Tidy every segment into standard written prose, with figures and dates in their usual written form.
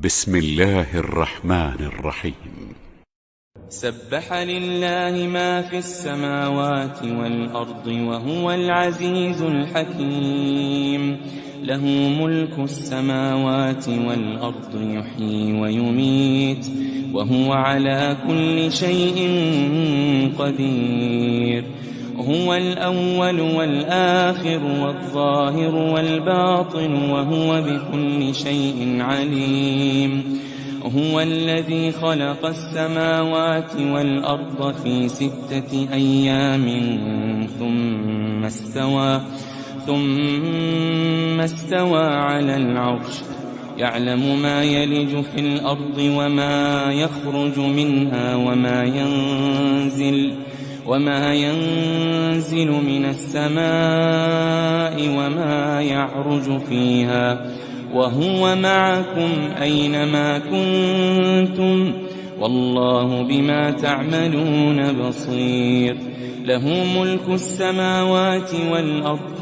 بسم الله الرحمن الرحيم. سبح لله ما في السماوات والأرض وهو العزيز الحكيم. له ملك السماوات والأرض يحيي ويميت وهو على كل شيء قدير. هو الأول والآخر والظاهر والباطن وهو بكل شيء عليم. هو الذي خلق السماوات والأرض في 6 أيام ثم استوى على العرش. يعلم ما يلج في الأرض وما يخرج منها وما ينزل من السماء وما يعرج فيها، وهو معكم أينما كنتم والله بما تعملون بصير. له ملك السماوات والأرض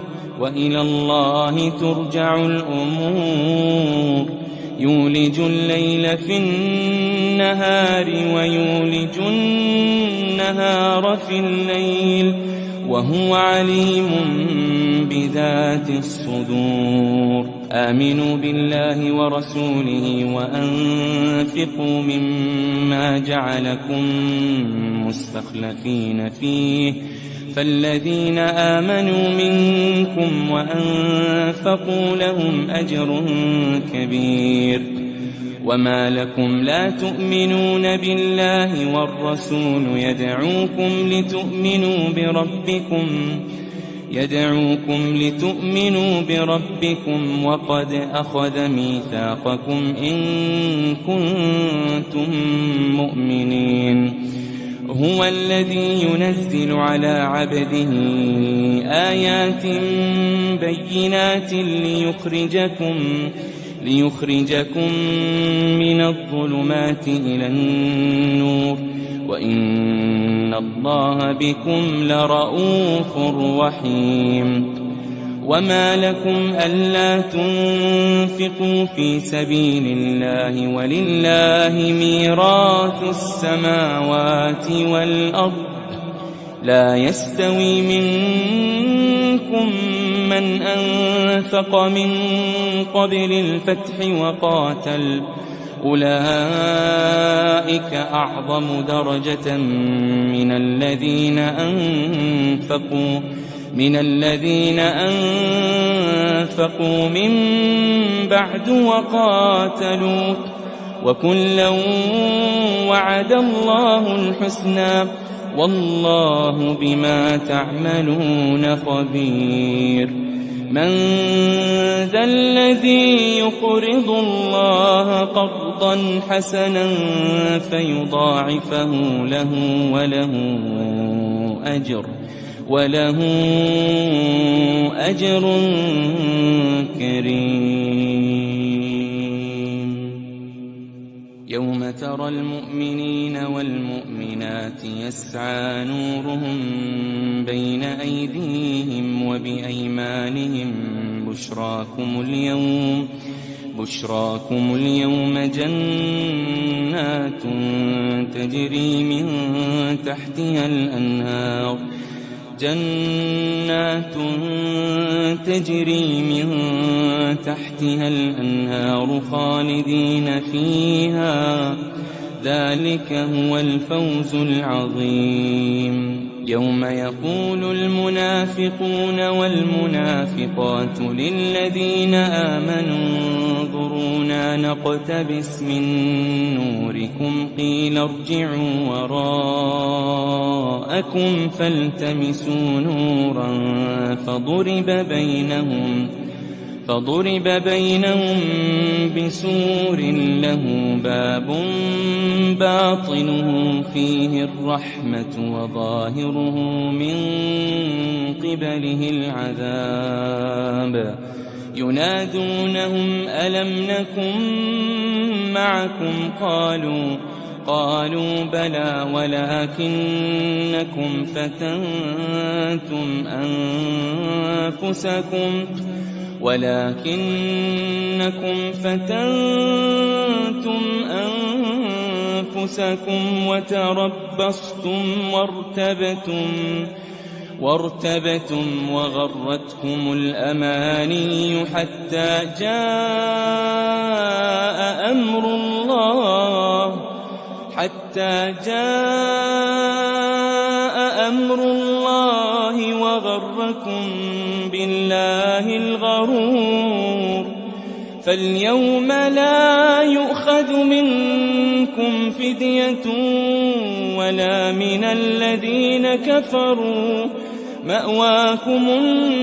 وإلى الله ترجع الأمور. يولج الليل في النهار ويولج النهار في الليل وهو عليم بذات الصدور. آمنوا بالله ورسوله وأنفقوا مما جعلكم مستخلفين فيه، فالذين آمنوا منكم وأنفقوا لهم أجر كبير. وما لكم لا تؤمنون بالله والرسول يدعوكم لتؤمنوا بربكم وقد أخذ ميثاقكم إن كنتم مؤمنين. هو الذي ينزل على عبده آيات بينات ليخرجكم من الظلمات إلى النور وإن الله بكم لرءوف رحيم. وما لكم ألا تنفقوا في سبيل الله ولله ميراث السماوات والأرض. لا يستوي منكم من أنفق من قبل الفتح وقاتل، أولئك أعظم درجة من الذين أنفقوا من بعد وقاتلوا، وكلا وعد الله الحسنى والله بما تعملون خبير. من ذا الذي يقرض الله قرضا حسنا فيضاعفه له وله أجر كريم. يوم ترى المؤمنين والمؤمنات يسعى نورهم بين أيديهم وبأيمانهم بشراكم اليوم جنات تجري من تحتها الأنهار خالدين فيها، ذلك هو الفوز العظيم. يوم يقول المنافقون والمنافقات للذين آمنوا انظرونا نقتبس من نوركم قيل ارجعوا وراءكم فالتمسوا نورا فضرب بينهم بسور له باب باطنه فيه الرحمة وظاهره من قبله العذاب. ينادونهم ألم نكن معكم قالوا بلى ولكنكم فتنتم أنفسكم ولكنكم فتنتم أنفسكم وتربصتم وارتبتم وغرتكم الأماني حتى جاء أمر الله وغركم بالله الغرور. فاليوم لا يؤخذ منكم فدية ولا من الذين كفروا، مأواكم النار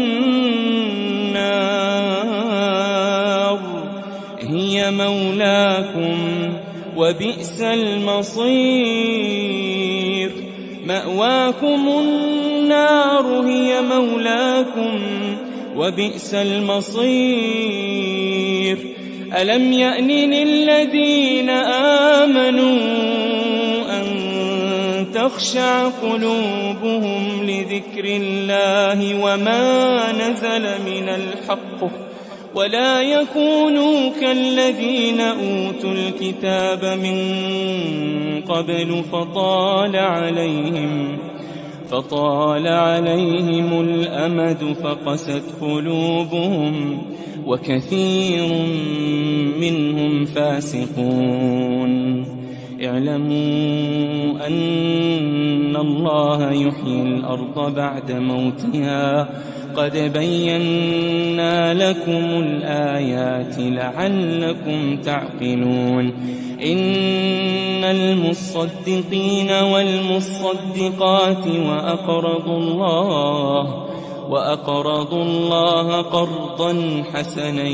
هي مولاكم وبئس المصير. مأواكم النار هي مولاكم وبئس المصير. ألم يأن للذين آمنوا أن تخشع قلوبهم لذكر الله وما نزل من الحق ولا يكونوا كالذين أوتوا الكتاب من قبل فطال عليهم الأمد فقست قلوبهم وكثير منهم فاسقون. اعلموا أن الله يحيي الأرض بعد موتها قد بينا لكم الآيات لعلكم تعقلون. إن المصدقين والمصدقات وأقرضوا الله قرضا حسنا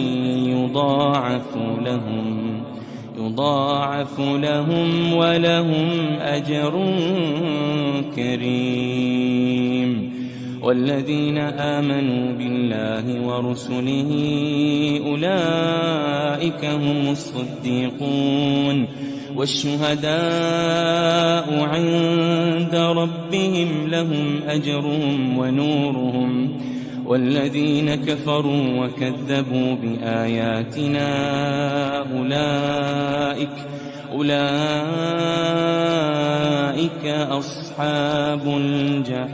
يضاعف لهم ولهم أجر كريم. والذين آمنوا بالله ورسله أولئك هم الصديقون والشهداء عند ربهم لهم أجرهم ونورهم. والذين كفروا وكذبوا بآياتنا أولئك أصحاب الجحيم.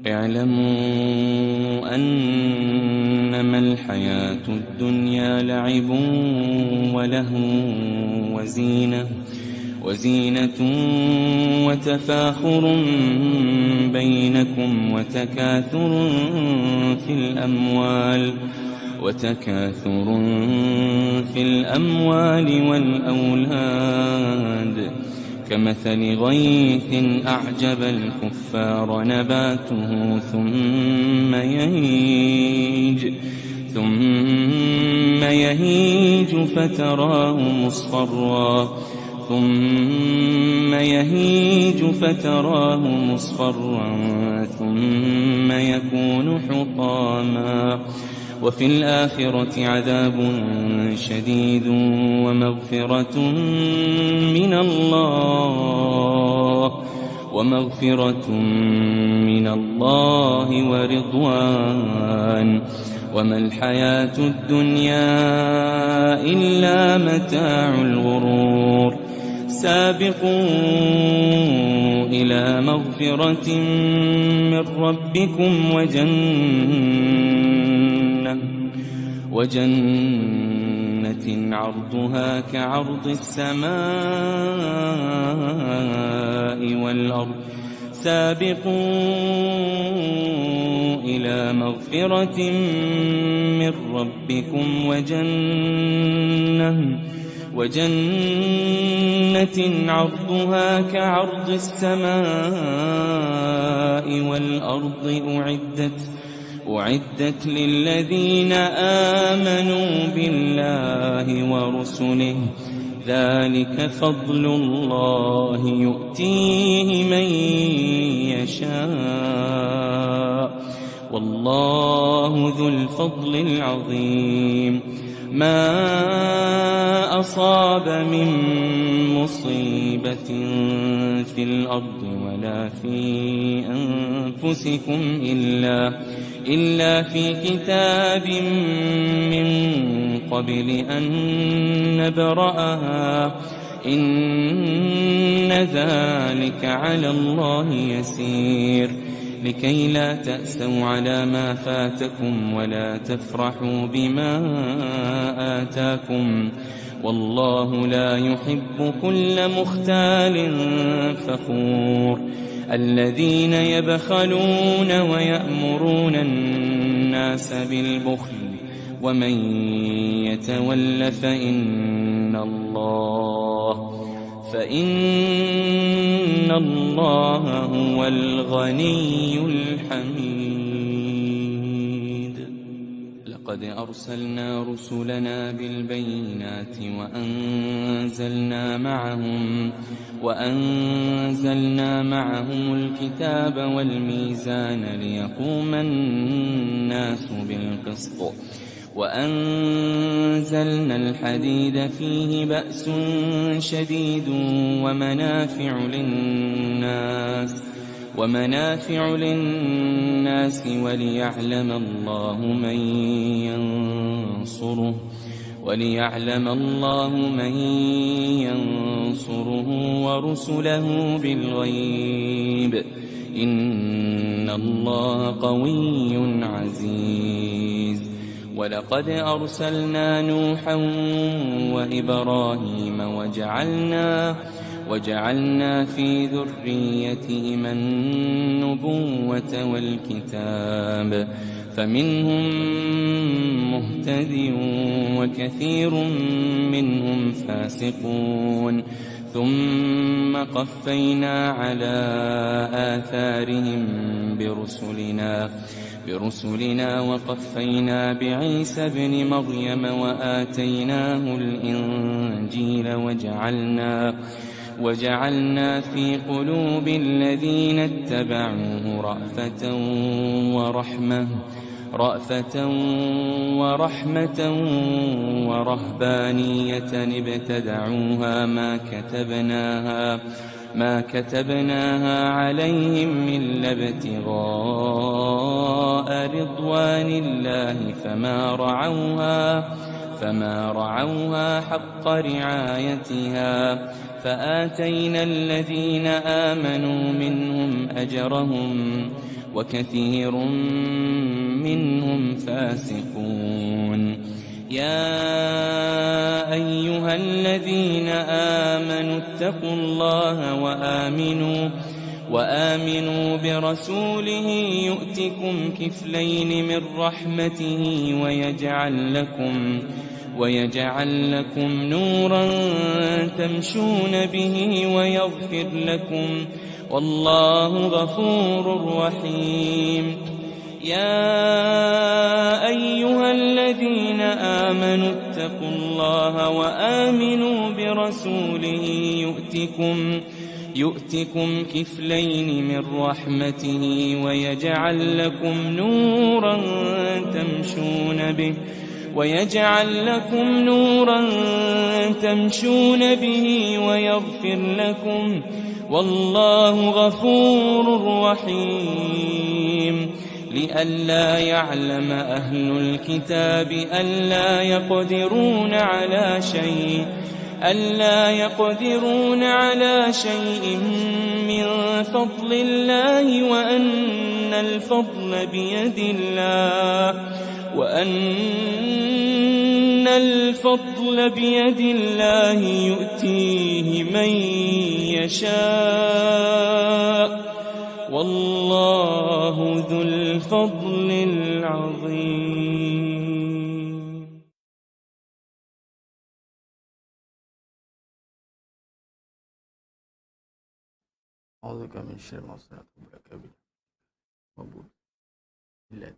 اعلموا أنما الحياة الدنيا لعب ولهو وزينة وتفاخر بينكم وتكاثر في الأموال والأولاد كمثل غيث أعجب الكفار نباته ثم يهيج فتراه مصفرا ثم يكون حطاما. وفي الآخرة عذاب شديد ومغفرة من الله ورضوان. وما الحياة الدنيا إلا متاع الغرور. سابقوا إلى مغفرة من ربكم وجنة عرضها كعرض السماء والأرض. سابقوا إلى مغفرة من ربكم وجنة عرضها كعرض السماء والأرض أعدت للذين آمنوا بالله ورسله. ذلك فضل الله يؤتيه من يشاء والله ذو الفضل العظيم. ما أصاب من مصيبة في الأرض ولا في أنفسكم إلا في كتاب من قبل أن نبرأها إن ذلك على الله يسير لكي لا تأسوا على ما فاتكم ولا تفرحوا بما آتاكم والله لا يحب كل مختال فخور الذين يبخلون ويأمرون الناس بالبخل ومن يتول فإن الله هو الغني الحميد لقد أرسلنا رسلنا بالبينات وأنزلنا معهم الكتاب والميزان ليقوم الناس بالقسط وأنزلنا الحديد فيه بأس شديد ومنافع للناس وليعلم الله من ينصره ورسله بالغيب إن الله قوي عزيز ولقد أرسلنا نوحا وإبراهيم وجعلنا في ذريتهما النبوة والكتاب فمنهم مهتد وكثير منهم فاسقون ثم قفينا على آثارهم برسلنا وقفينا بعيسى ابن مريم وآتيناه الإنجيل وجعلنا في قلوب الذين اتبعوه رأفة ورحمة ورهبانية ابتدعوها ما كتبناها عليهم إلا ابتغاء رضوان الله فما رعوها حق رعايتها فآتينا الذين آمنوا منهم أجرهم وكثير منهم فاسقون يا أيها الذين آمنوا اتقوا الله وآمنوا برسوله يؤتكم كفلين من رحمته ويجعل لكم نورا تمشون به ويغفر لكم والله غفور رحيم يا أيها الذين آمنوا اتقوا الله وآمنوا برسوله يؤتكم كفلين من رحمته ويجعل لكم نورا تمشون به ويغفر لكم والله غفور رحيم لئلا يعلم أهل الكتاب ألا يقدرون على شيء من فضل الله وأن الفضل بيد الله يؤتيه من يشاء والله ذو الفضل العظيم. أعوذ بك من شر ما صنعت وبك بالله.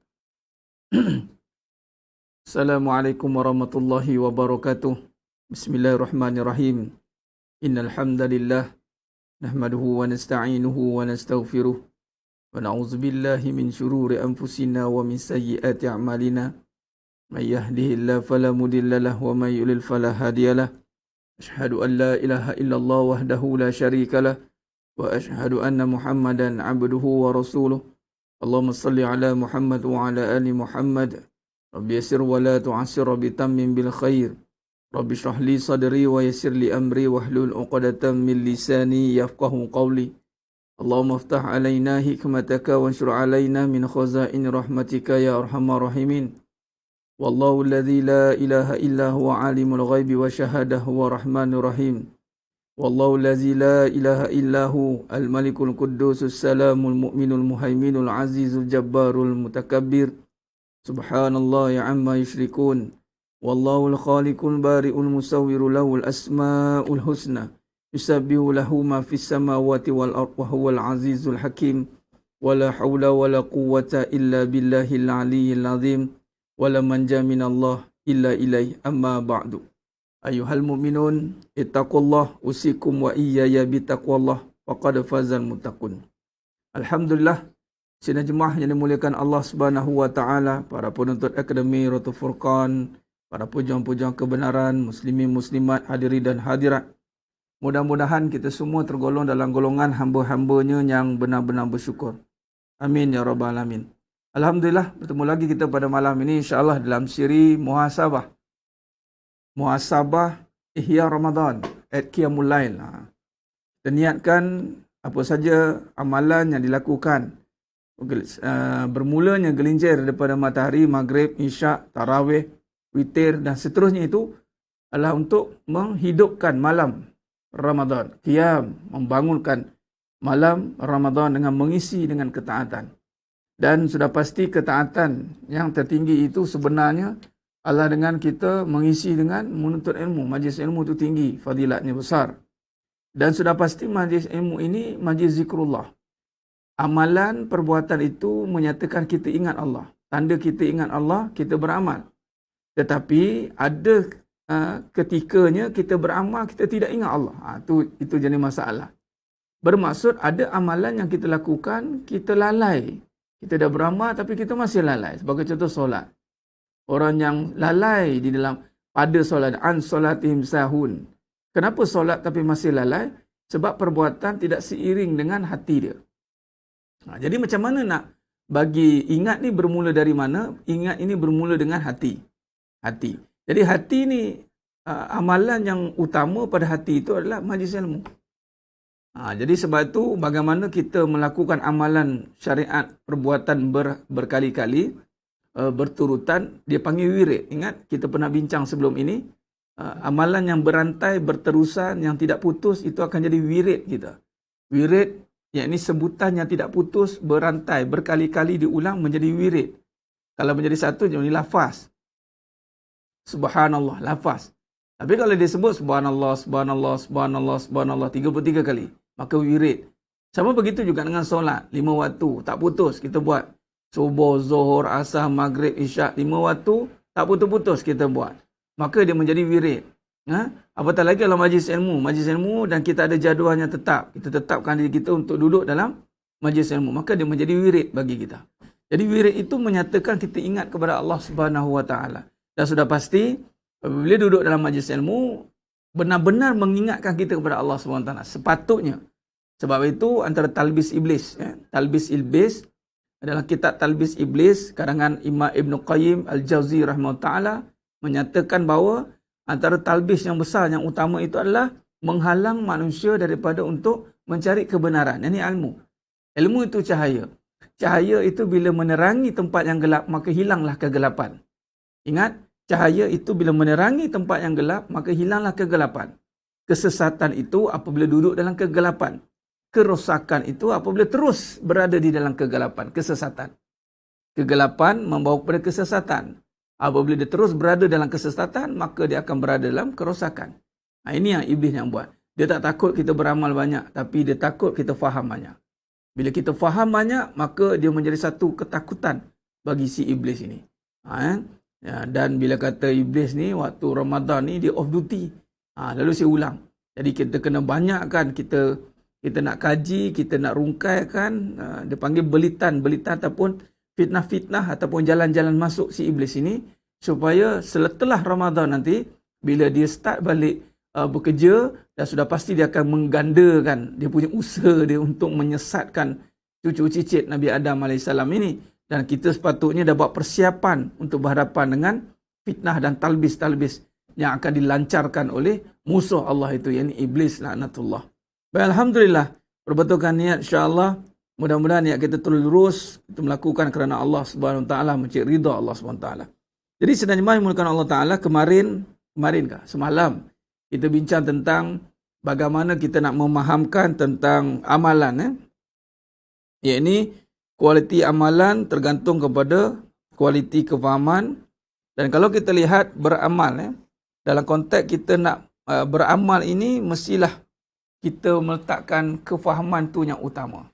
Assalamualaikum warahmatullahi wabarakatuh. Bismillahirrahmanirrahim. Innal hamdalillah nahmaduhu wa nasta'inuhu wa nastaghfiruh wa na'udzu billahi min shururi anfusina wa min sayyiati a'malina. من يهده الله فلا مضل له ومن يضلل فلا هادي له أشهد أن لا إله إلا الله وحده لا شريك له وأشهد أن محمدا عبده ورسوله اللهم صل على محمد وعلى آل محمد رب يسر ولا تعسر بتمم بالخير رب اشرح لي صدري ويسر لي أمري واحلل عقدة من لساني يفقه قولي اللهم افتح علينا حكمتك وانشر علينا من خزائن رحمتك يا أرحم الراحمين والله الذي لا إله إلا هو عالم الغيب وشهادة هو الرحمن الرحيم والله الذي لا إله إلا هو الملك القدوس السلام المؤمن المهيمن العزيز الجبار المتكبر سبحان الله عما يشركون والله الخالق البارئ المصور له الأسماء الحسنى يسبح له ما في السماوات والأرض وهو العزيز الحكيم ولا حول ولا قوة إلا بالله العلي العظيم ولا منجا من الله إلا إليه أما بعد أيها المؤمنون اتقوا الله أوصيكم وإياي بتقوى الله فقد فاز المتقون. Alhamdulillah, sidang jemaah yang dimuliakan Allah Subhanahu wa taala, para penuntut Akademi Rotul Furqan, para pejuang-pejuang kebenaran, muslimin muslimat, hadiri dan hadirat. Mudah-mudahan kita semua tergolong dalam golongan hamba-hambanya yang benar-benar bersyukur. Amin ya rabbal alamin. Alhamdulillah, bertemu lagi kita pada malam ini insya-Allah dalam siri muhasabah. Muhasabah Ihya Ramadan at Qiyamul Lail. Kita niatkan apa saja amalan yang dilakukan bermulanya gelincir daripada matahari, maghrib, isyak, tarawih, witir dan seterusnya itu adalah untuk menghidupkan malam Ramadan. Qiyam, membangunkan malam Ramadan dengan mengisi dengan ketaatan. Dan sudah pasti ketaatan yang tertinggi itu sebenarnya adalah dengan kita mengisi dengan menuntut ilmu. Majlis ilmu itu tinggi, fadilatnya besar. Dan sudah pasti majlis ilmu ini majlis zikrullah. Amalan perbuatan itu menyatakan kita ingat Allah. Tanda kita ingat Allah, kita beramal. Tetapi ada ketikanya kita beramal, kita tidak ingat Allah. Itu jadi masalah. Bermaksud ada amalan yang kita lakukan, kita lalai. Kita dah beramal tapi kita masih lalai. Sebagai contoh solat. Orang yang lalai di dalam pada solat, an solatihim sahun. Kenapa solat tapi masih lalai? Sebab perbuatan tidak seiring dengan hati dia. Jadi macam mana nak bagi ingat ni bermula dari mana? Ingat ini bermula dengan hati. Hati. Jadi hati ni amalan yang utama pada hati itu adalah majlis ilmu. Jadi sebab itu bagaimana kita melakukan amalan syariat perbuatan berkali-kali berturutan, dia panggil wirid. Ingat kita pernah bincang sebelum ini, amalan yang berantai berterusan yang tidak putus itu akan jadi wirid kita. Wirid yakni sebutan yang tidak putus berantai berkali-kali diulang menjadi wirid. Kalau menjadi satu jadi lafaz. Subhanallah, lafaz. Tapi kalau dia sebut subhanallah, subhanallah, subhanallah, subhanallah 33 kali, maka wirid. Sama begitu juga dengan solat, 5 waktu, tak putus kita buat. Subuh, zuhur, asar, maghrib, isyak, 5 waktu, tak putus-putus kita buat. Maka dia menjadi wirid. Apatah lagi kalau majlis ilmu dan kita ada jadualnya tetap. Kita tetapkan diri kita untuk duduk dalam majlis ilmu. Maka dia menjadi wirid bagi kita. Jadi wirid itu menyatakan kita ingat kepada Allah Subhanahu Wa Taala. Dan sudah pasti, bila duduk dalam majlis ilmu, benar-benar mengingatkan kita kepada Allah Subhanahu Wa Taala. Sepatutnya. Sebab itu antara talbis iblis. Talbis iblis adalah kitab Talbis Iblis karangan Imam Ibn Qayyim Al-Jauzi rahimahullah ta'ala menyatakan bahawa antara talbis yang besar yang utama itu adalah menghalang manusia daripada untuk mencari kebenaran. Ini ilmu. Ilmu itu cahaya. Cahaya itu bila menerangi tempat yang gelap maka hilanglah kegelapan. Ingat, cahaya itu bila menerangi tempat yang gelap maka hilanglah kegelapan. Kesesatan itu apabila duduk dalam kegelapan. Kerosakan itu apabila terus berada di dalam kegelapan, kesesatan. Kegelapan membawa kepada kesesatan. Apabila dia terus berada dalam kesesatan, maka dia akan berada dalam kerosakan. Ini yang iblis yang buat. Dia tak takut kita beramal banyak, tapi dia takut kita faham banyak. Bila kita faham banyak, maka dia menjadi satu ketakutan bagi si iblis ini. Dan bila kata iblis ni, waktu Ramadan ni, dia off duty. Lalu saya ulang. Jadi kita kena banyakkan, kita nak kaji, kita nak rungkaikan, dia panggil belitan ataupun fitnah-fitnah ataupun jalan-jalan masuk si iblis ini supaya setelah Ramadan nanti, bila dia start balik bekerja, dan sudah pasti dia akan menggandakan dia punya usaha dia untuk menyesatkan cucu cicit Nabi Adam AS ini. Dan kita sepatutnya dah buat persiapan untuk berhadapan dengan fitnah dan talbis-talbis yang akan dilancarkan oleh musuh Allah itu, yakni Iblis laknatullah. Baik, Alhamdulillah, perbetulkan niat insya-Allah. Mudah-mudahan niat kita terus kita melakukan kerana Allah Subhanahu Wa Taala, mencari ridha Allah Subhanahu Wa Taala. Jadi sedang jemaah dimulakan Allah Taala, kemarin semalam kita bincang tentang bagaimana kita nak memahamkan tentang amalan, yakni kualiti amalan tergantung kepada kualiti kefahaman. Dan kalau kita lihat beramal, dalam konteks kita nak beramal ini, mestilah kita meletakkan kefahaman tu yang utama.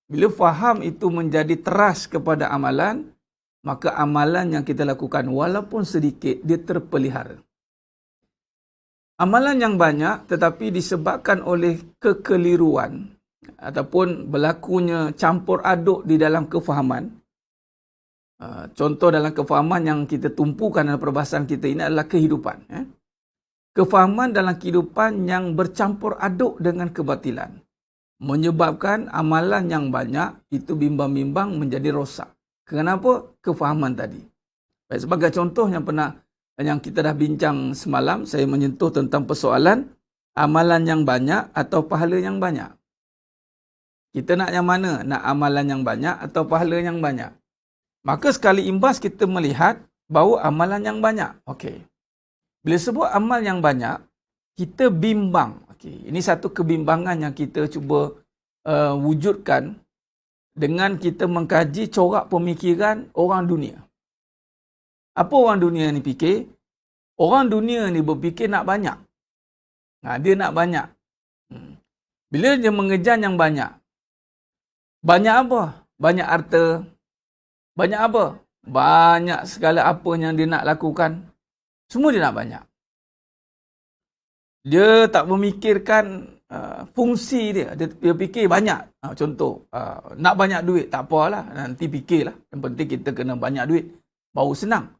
Bila faham itu menjadi teras kepada amalan, maka amalan yang kita lakukan walaupun sedikit, dia terpelihara. Amalan yang banyak tetapi disebabkan oleh kekeliruan ataupun berlakunya campur aduk di dalam kefahaman. Contoh dalam kefahaman yang kita tumpukan dalam perbahasan kita ini adalah kehidupan. Kefahaman dalam kehidupan yang bercampur aduk dengan kebatilan menyebabkan amalan yang banyak itu bimbang-bimbang menjadi rosak. Kenapa? Kefahaman tadi. Baik, sebagai contoh yang kita dah bincang semalam, saya menyentuh tentang persoalan amalan yang banyak atau pahala yang banyak. Kita nak yang mana? Nak amalan yang banyak atau pahala yang banyak? Maka sekali imbas kita melihat bahawa amalan yang banyak. Okey. Bila sebut amal yang banyak, kita bimbang. Okey. Ini satu kebimbangan yang kita cuba wujudkan dengan kita mengkaji corak pemikiran orang dunia. Apa orang dunia ni fikir? Orang dunia ni berfikir nak banyak. Dia nak banyak. Bila dia mengejar yang banyak, banyak apa? Banyak harta. Banyak apa? Banyak segala apa yang dia nak lakukan. Semua dia nak banyak. Dia tak memikirkan fungsi dia. Dia fikir banyak. Contoh, nak banyak duit. Tak apalah. Nanti fikirlah. Yang penting kita kena banyak duit. Baru senang.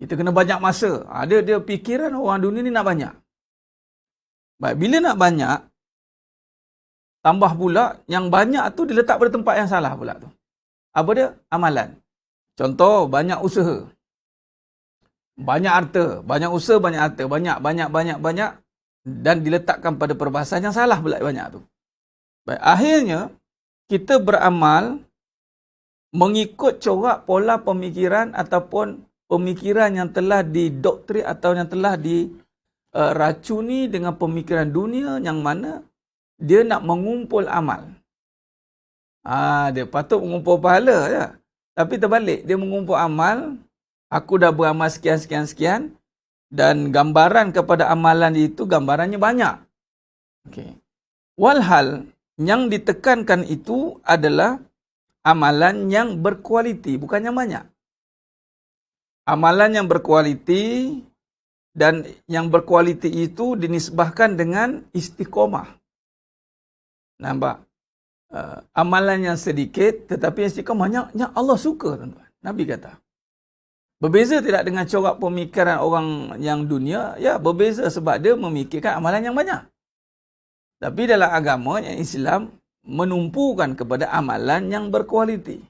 Kita kena banyak masa. Dia fikiran orang dunia ni nak banyak. Baik, bila nak banyak, tambah pula, yang banyak tu diletak pada tempat yang salah pula tu. Apa dia? Amalan. Contoh, banyak usaha. Banyak harta. Banyak usaha, banyak harta. Banyak. Dan diletakkan pada perbahasan yang salah pula banyak tu. Baik, akhirnya, kita beramal mengikut corak pola pemikiran ataupun pemikiran yang telah didoktrin atau yang telah diracuni dengan pemikiran dunia yang mana dia nak mengumpul amal. Dia patut mengumpul pahala je. Tapi terbalik, dia mengumpul amal, aku dah beramal sekian, dan gambaran kepada amalan itu, gambarannya banyak. Okay. Walhal, yang ditekankan itu adalah amalan yang berkualiti, bukan yang banyak. Amalan yang berkualiti, dan yang berkualiti itu dinisbahkan dengan istiqomah. Nampak? Amalan yang sedikit tetapi yang istiqamah yang Allah suka, tuan-tuan. Nabi kata. Berbeza tidak dengan corak pemikiran orang yang dunia? Ya, berbeza sebab dia memikirkan amalan yang banyak. Tapi dalam agama yang Islam menumpukan kepada amalan yang berkualiti.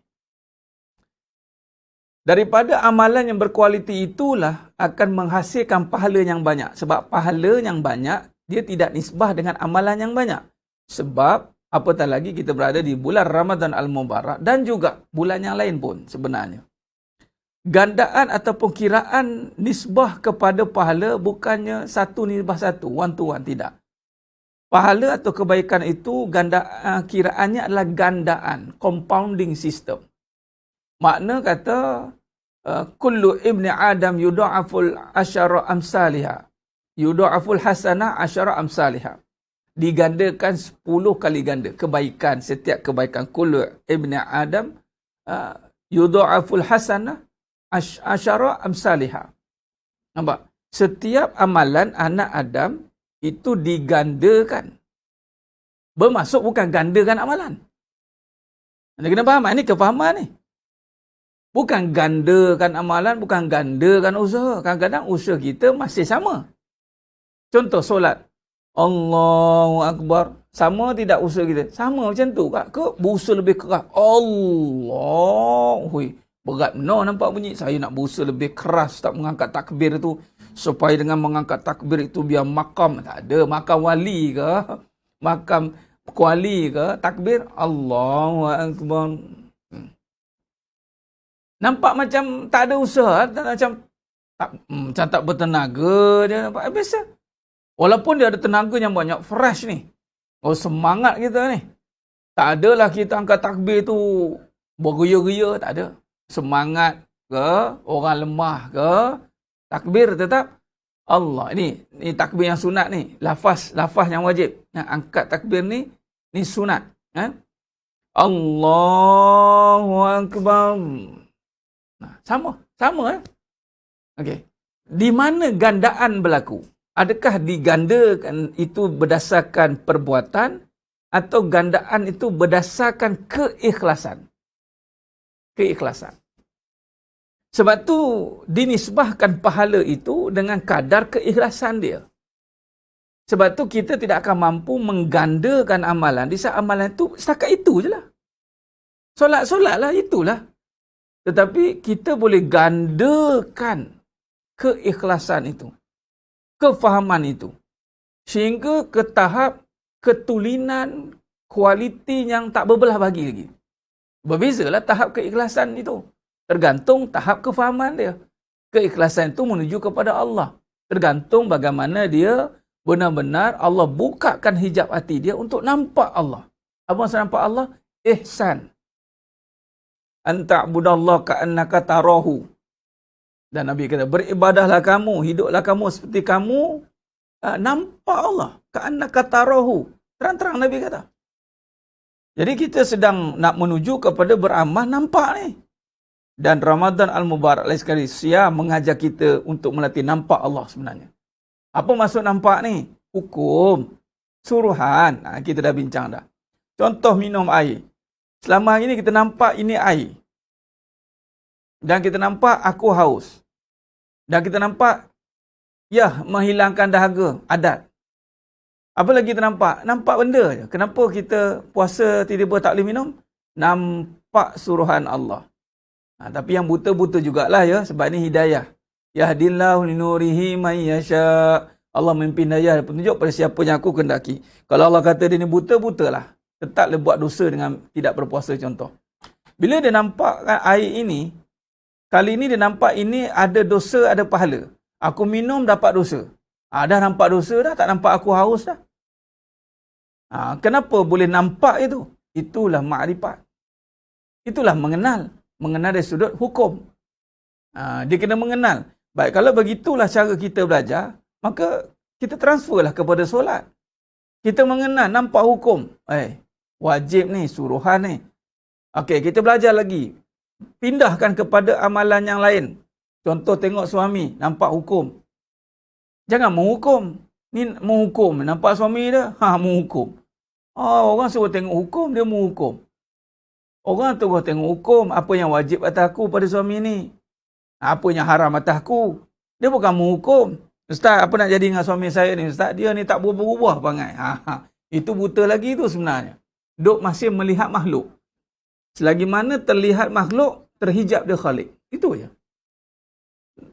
Daripada amalan yang berkualiti itulah akan menghasilkan pahala yang banyak. Sebab pahala yang banyak dia tidak nisbah dengan amalan yang banyak. Sebab apatah lagi kita berada di bulan Ramadan Al-Mubarak dan juga bulan yang lain pun sebenarnya. Gandaan ataupun kiraan nisbah kepada pahala bukannya satu nisbah satu, one to one, tidak. Pahala atau kebaikan itu kiraannya adalah gandaan, compounding system. Makna kata kullu ibni Adam yudha'aful asyara amsalihah. Yudha'aful hasanah asyara amsalihah. Digandakan 10 kali ganda kebaikan, setiap kebaikan. Kullu ibni Adam yudha'aful hasanah asyara amsalihah. Nampak? Setiap amalan anak Adam itu digandakan. Bermaksud bukan gandakan amalan. Anda kena faham, ini kefahaman ni. Bukan gandakan amalan, bukan gandakan usaha. Kadang-kadang usaha kita masih sama. Contoh solat. Allahu Akbar. Sama tidak usaha kita? Sama macam tu kak. Ke berusaha lebih keras. Allah. Hui. Berat benar nampak bunyi. Saya nak berusaha lebih keras tak mengangkat takbir tu. Supaya dengan mengangkat takbir itu biar makam. Tak ada. Makam wali ke? Makam kuali ke? Takbir. Allahu Akbar. Nampak macam tak ada usaha. Macam tak bertenaga. Dia nampak biasa. Walaupun dia ada tenaga yang banyak. Fresh ni. Oh semangat kita ni. Tak adalah kita angkat takbir tu beria-ria. Tak ada. Semangat ke, orang lemah ke, takbir tetap Allah. Ini takbir yang sunat ni. Lafaz yang wajib. Angkat takbir ni sunat. Allahu Akbar. Sama. Okey. Di mana gandaan berlaku? Adakah digandakan itu berdasarkan perbuatan atau gandaan itu berdasarkan keikhlasan? Keikhlasan. Sebab tu dinisbahkan pahala itu dengan kadar keikhlasan dia. Sebab tu kita tidak akan mampu menggandakan amalan. Di saat amalan itu setakat itu je lah. Solat lah itulah. Tetapi kita boleh gandakan keikhlasan itu. Kefahaman itu. Sehingga ke tahap ketulinan kualiti yang tak berbelah bagi lagi. Berbezalah tahap keikhlasan itu. Tergantung tahap kefahaman dia. Keikhlasan itu menuju kepada Allah. Tergantung bagaimana dia benar-benar Allah bukakan hijab hati dia untuk nampak Allah. Apa maksud nampak Allah? Ihsan. Anta'budallah ka'annaka tarahu. Dan Nabi kata, beribadahlah kamu, hiduplah kamu seperti kamu nampak Allah. Ka'annaka tarahu. Terang-terang Nabi kata. Jadi kita sedang nak menuju kepada beramal nampak ni. Dan Ramadan Al-Mubarak lain sekali, Siam mengajar kita untuk melatih nampak Allah sebenarnya. Apa maksud nampak ni? Hukum, suruhan. Kita dah bincang dah. Contoh minum air. Selama hari ni kita nampak ini air. Dan kita nampak aku haus. Dan kita nampak, menghilangkan dahaga, adat. Apa lagi kita nampak? Nampak benda je. Kenapa kita puasa tiba-tiba tak boleh minum? Nampak suruhan Allah. Tapi yang buta-buta jugalah ya, sebab ni hidayah. Yahdillahu linurihi man yasha. Allah memimpin daya dan petunjuk pada siapa yang aku kendaki. Kalau Allah kata dia ni buta-butalah. Tetaplah buat dosa dengan tidak berpuasa contoh. Bila dia nampak air ini, kali ini dia nampak ini ada dosa, ada pahala. Aku minum dapat dosa. Dah nampak dosa dah, tak nampak aku haus dah. Kenapa boleh nampak itu? Itulah makrifat. Itulah mengenal. Mengenal dari sudut hukum. Dia kena mengenal. Baik, kalau begitulah cara kita belajar, maka kita transferlah kepada solat. Kita mengenal, nampak hukum. Wajib ni, suruhan ni. Okey, kita belajar lagi. Pindahkan kepada amalan yang lain. Contoh tengok suami, nampak hukum. Jangan menghukum. Ni menghukum. Nampak suami dia? Menghukum. Orang suruh tengok hukum, dia menghukum. Orang tu tengok hukum. Apa yang wajib atas aku pada suami ni? Apa yang haram atas aku? Dia bukan menghukum. Ustaz, apa nak jadi dengan suami saya ni? Ustaz, dia ni tak berubah-ubah perangai. Itu buta lagi tu sebenarnya. Duk masih melihat makhluk. Selagi mana terlihat makhluk, terhijab dia khalik. Itu je.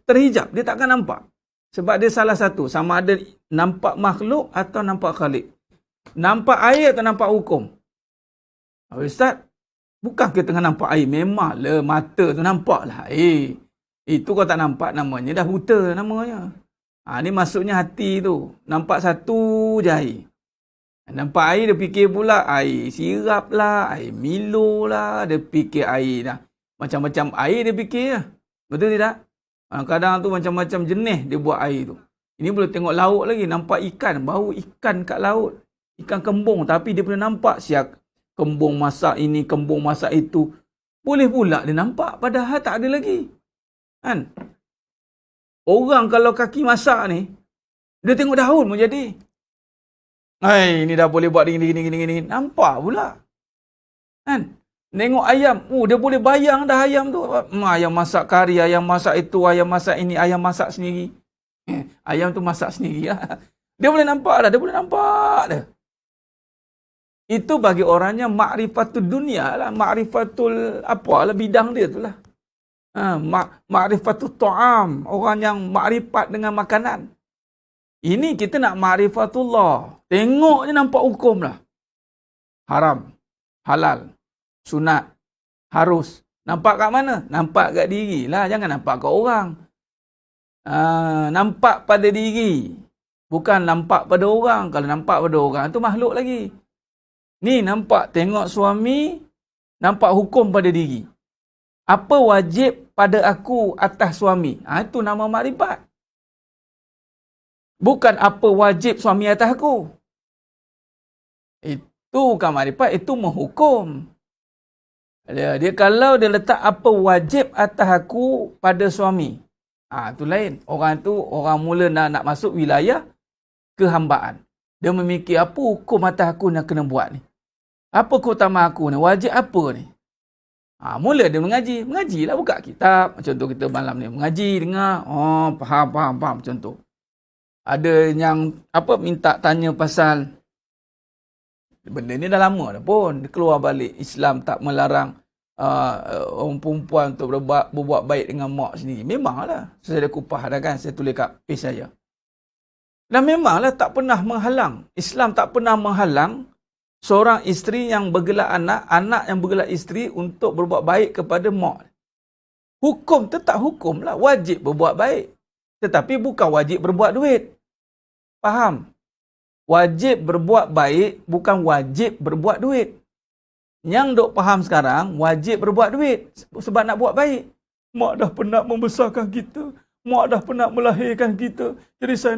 Terhijab, dia takkan nampak. Sebab dia salah satu. Sama ada nampak makhluk atau nampak khalik. Nampak air atau nampak hukum. Ustaz, bukan kita tengah nampak air. Memanglah mata tu nampak lah air. Itu kau tak nampak namanya. Dah buta namanya. Ni maksudnya hati tu. Nampak satu je air. Nampak air, dia fikir pula air sirap lah, air Milo lah. Dia fikir air dah. Macam-macam air dia fikir lah. Betul tidak? Kadang tu macam-macam jenis dia buat air tu. Ini boleh tengok laut lagi. Nampak ikan. Bau ikan kat laut. Ikan kembung. Tapi dia boleh nampak siap. Kembung masak ini, kembung masak itu. Boleh pula dia nampak. Padahal tak ada lagi. Kan? Orang kalau kaki masak ni, dia tengok daun pun jadi. Ini dah boleh buat gini. Nampak pula. Kan? Tengok ayam, dia boleh bayang dah ayam tu. Ayam masak kari, ayam masak itu, ayam masak ini, ayam masak sendiri. Ayam tu masak sendiri lah. Dia boleh nampak dah, dia boleh nampak dah. Itu bagi orangnya ma'rifatul dunia lah, ma'rifatul apalah bidang dia tu lah. Ma'rifatul ta'am, orang yang ma'rifat dengan makanan. Ini kita nak ma'rifatullah. Tengok je nampak hukum lah. Haram, halal, sunat, harus. Nampak kat mana? Nampak kat diri lah, jangan nampak kat orang. Nampak pada diri, bukan nampak pada orang. Kalau nampak pada orang tu makhluk lagi. Ni nampak, tengok suami, nampak hukum pada diri. Apa wajib pada aku atas suami? Itu nama makrifat. Bukan apa wajib suami atas aku. Itu bukan makrifat, itu menghukum. Dia kalau dia letak apa wajib atas aku pada suami. Itu lain. Orang tu orang mula nak masuk wilayah kehambaan. Dia memikir apa hukum atas aku nak kena buat ni. Apa keutamaan aku ni? Wajib apa ni? Mula dia mengaji. Mengajilah, buka kitab. Macam tu kita malam ni mengaji, dengar. Faham. Macam tu. Ada yang minta tanya pasal benda ni dah lama dah pun. Dia keluar balik. Islam tak melarang orang perempuan untuk berbuat baik dengan mak sendiri. Memanglah. Saya dah kupah dah kan. Saya tulis kat page saya. Dan memanglah tak pernah menghalang. Islam tak pernah menghalang seorang isteri yang bergelar anak, anak yang bergelar isteri untuk berbuat baik kepada mak. Hukum tetap hukum lah. Wajib berbuat baik. Tetapi bukan wajib berbuat duit. Faham? Wajib berbuat baik, bukan wajib berbuat duit. Yang dok faham sekarang, wajib berbuat duit sebab nak buat baik. Mak dah pernah membesarkan kita. Mak dah pernah melahirkan kita. Jadi saya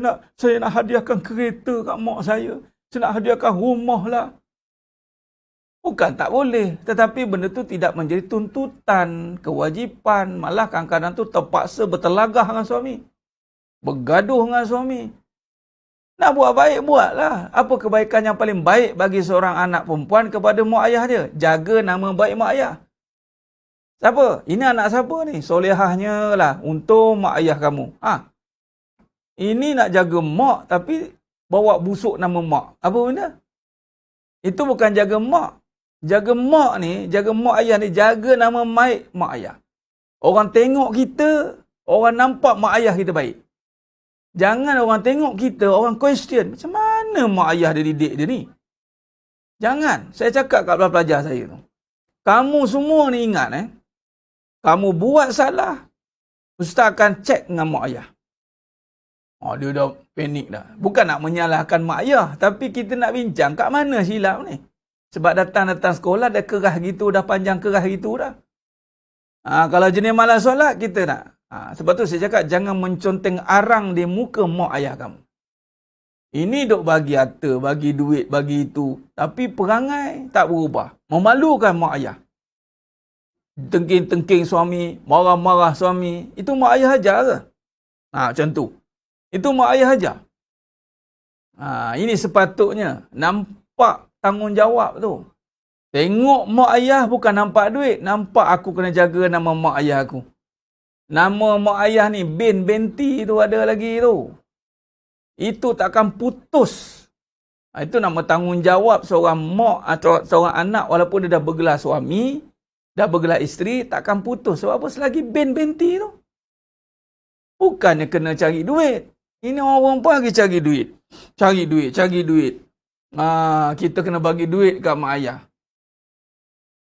nak hadiahkan kereta kat mak saya. Saya nak hadiahkan rumah lah. Bukan tak boleh. Tetapi benda tu tidak menjadi tuntutan, kewajipan. Malah kadang-kadang tu terpaksa bertelagah dengan suami. Bergaduh dengan suami. Nak buat baik, buatlah. Apa kebaikan yang paling baik bagi seorang anak perempuan kepada mak ayah dia? Jaga nama baik mak ayah. Siapa? Ini anak siapa ni? Solehahnya lah. Untung mak ayah kamu. Ini nak jaga mak tapi bawa busuk nama mak. Apa benda? Itu bukan jaga mak. Jaga mak ni, jaga mak ayah ni, jaga nama baik mak ayah. Orang tengok kita, orang nampak mak ayah kita baik. Jangan orang tengok kita, orang question. Macam mana mak ayah dia didik dia ni? Jangan. Saya cakap kat pelajar saya tu. Kamu semua ni ingat kamu buat salah, ustaz akan cek dengan mak ayah. Dia dah panik dah. Bukan nak menyalahkan mak ayah, tapi kita nak bincang kat mana silap ni. Sebab datang sekolah dah kerah gitu, dah panjang kerah gitu dah. Kalau jenis malas solat, kita nak. Sebab tu saya cakap, jangan menconteng arang di muka mak ayah kamu. Ini dok bagi harta, bagi duit, bagi itu. Tapi perangai tak berubah. Memalukan mak ayah. Tengking-tengking suami, marah-marah suami. Itu mak ayah ajar ke? Macam tu. Itu mak ayah ajar. Ini sepatutnya nampak tanggungjawab tu. Tengok mak ayah bukan nampak duit. Nampak aku kena jaga nama mak ayah aku. Nama mak ayah ni, binti tu ada lagi tu. Itu takkan putus. Itu nama tanggungjawab seorang mak atau seorang anak walaupun dia dah bergelar suami, dah bergelar isteri, takkan putus. Sebab apa? Selagi binti tu. Bukannya kena cari duit. Ini orang pun lagi cari duit. Cari duit. Kita kena bagi duit kat mak ayah.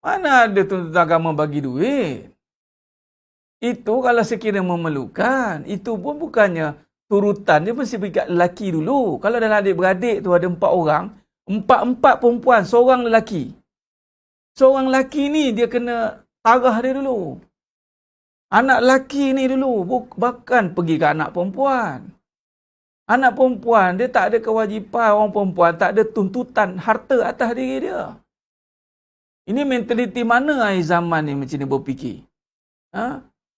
Mana ada tuntutan agama bagi duit? Itu kalau sekiranya memerlukan. Itu pun bukannya turutan. Dia mesti pergi kat lelaki dulu. Kalau dalam adik-beradik tu ada 4 orang. 4 perempuan, seorang lelaki. Seorang lelaki ni dia kena tarah dia dulu. Anak lelaki ni dulu. Bahkan pergi ke anak perempuan. Anak perempuan, dia tak ada kewajipan. Orang perempuan tak ada tuntutan harta atas diri dia. Ini mentaliti mana akhir zaman ni macam ni berfikir?